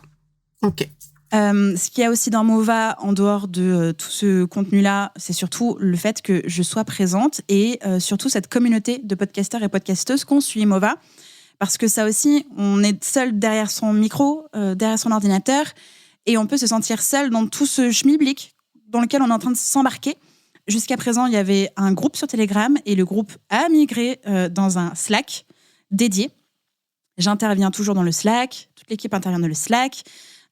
Ok. Ce qu'il y a aussi dans Mova, en dehors de tout ce contenu-là, c'est surtout le fait que je sois présente et surtout cette communauté de podcasteurs et podcasteuses qu'on suit Mova. Parce que ça aussi, on est seul derrière son micro, derrière son ordinateur, et on peut se sentir seul dans tout ce schmilblick dans lequel on est en train de s'embarquer. Jusqu'à présent, il y avait un groupe sur Telegram et le groupe a migré dans un Slack dédié. J'interviens toujours dans le Slack, toute l'équipe intervient dans le Slack.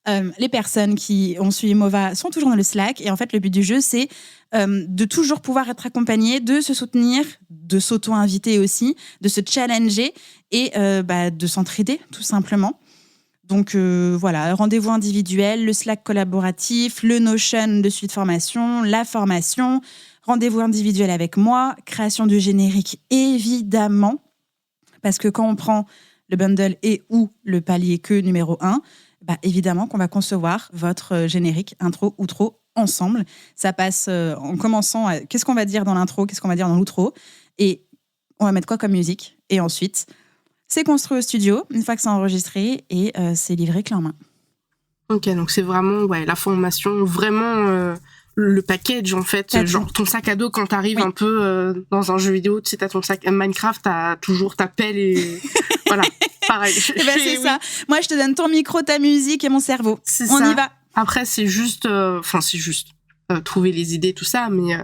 Les personnes qui ont suivi Mova sont toujours dans le Slack. Et en fait, le but du jeu, c'est de toujours pouvoir être accompagné, de se soutenir, de s'auto-inviter aussi, de se challenger et de s'entraider, tout simplement. Donc voilà, rendez-vous individuel, le Slack collaboratif, le Notion de suivi de formation, la formation, rendez-vous individuel avec moi, création du générique évidemment, parce que quand on prend le bundle et ou le palier que numéro 1, évidemment qu'on va concevoir votre générique, intro, outro, ensemble. Ça passe en commençant à qu'est-ce qu'on va dire dans l'intro, qu'est-ce qu'on va dire dans l'outro, et on va mettre quoi comme musique, et ensuite... c'est construit au studio, une fois que c'est enregistré, et c'est livré clé en main. Ok, donc c'est vraiment la formation, vraiment le package en fait. Genre ton sac à dos quand t'arrives un peu dans un jeu vidéo, tu sais, t'as ton sac Minecraft, t'as toujours ta pelle et voilà, pareil. C'est ça. Moi, je te donne ton micro, ta musique et mon cerveau. On y va. Après, c'est juste... trouver les idées, tout ça, mais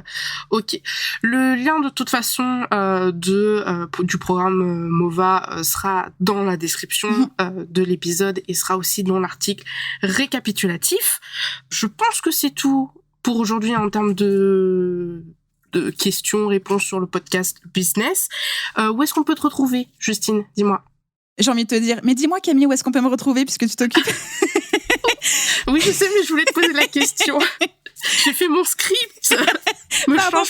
ok. Le lien de toute façon du programme Mova sera dans la description de l'épisode et sera aussi dans l'article récapitulatif. Je pense que c'est tout pour aujourd'hui en termes de questions, réponses sur le podcast business. Où est-ce qu'on peut te retrouver, Justine? Dis-moi. J'ai envie de te dire, mais dis-moi Camille, où est-ce qu'on peut me retrouver puisque tu t'occupes? Oui, je sais, mais je voulais te poser la question. J'ai fait mon script.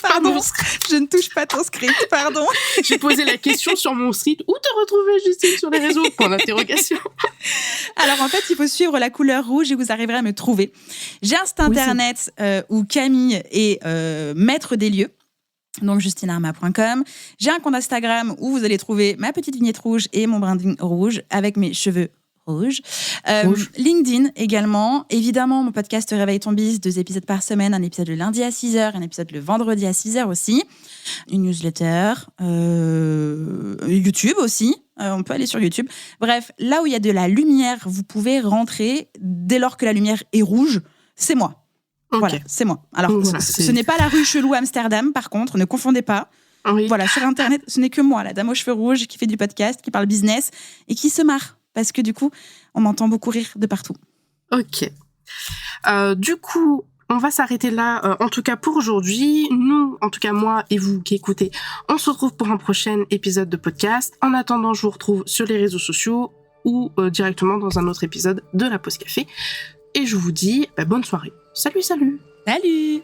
Pardon. Mon script. Je ne touche pas ton script, pardon. J'ai posé la question sur mon script. Où te retrouver, Justine, sur les réseaux? Point d'interrogation. Alors, en fait, il faut suivre la couleur rouge et vous arriverez à me trouver. J'ai un site internet où Camille est maître des lieux. Donc, justinarma.com. J'ai un compte Instagram où vous allez trouver ma petite vignette rouge et mon branding rouge avec mes cheveux rouge. LinkedIn également. Évidemment, mon podcast Réveille ton biz, 2 épisodes par semaine, un épisode le lundi à 6h, un épisode le vendredi à 6h aussi. Une newsletter. YouTube aussi. On peut aller sur YouTube. Bref, là où il y a de la lumière, vous pouvez rentrer. Dès lors que la lumière est rouge, c'est moi. Okay. Voilà, c'est moi. Alors, ce n'est pas la rue Chelou Amsterdam, par contre, ne confondez pas. Oui. Voilà, sur Internet, ce n'est que moi, la dame aux cheveux rouges qui fait du podcast, qui parle business et qui se marre. Parce que du coup, on m'entend beaucoup rire de partout. Ok. Du coup, on va s'arrêter là, en tout cas pour aujourd'hui. Nous, en tout cas moi et vous qui écoutez, on se retrouve pour un prochain épisode de podcast. En attendant, je vous retrouve sur les réseaux sociaux ou directement dans un autre épisode de la Pause Café. Et je vous dis bonne soirée. Salut, salut. Salut.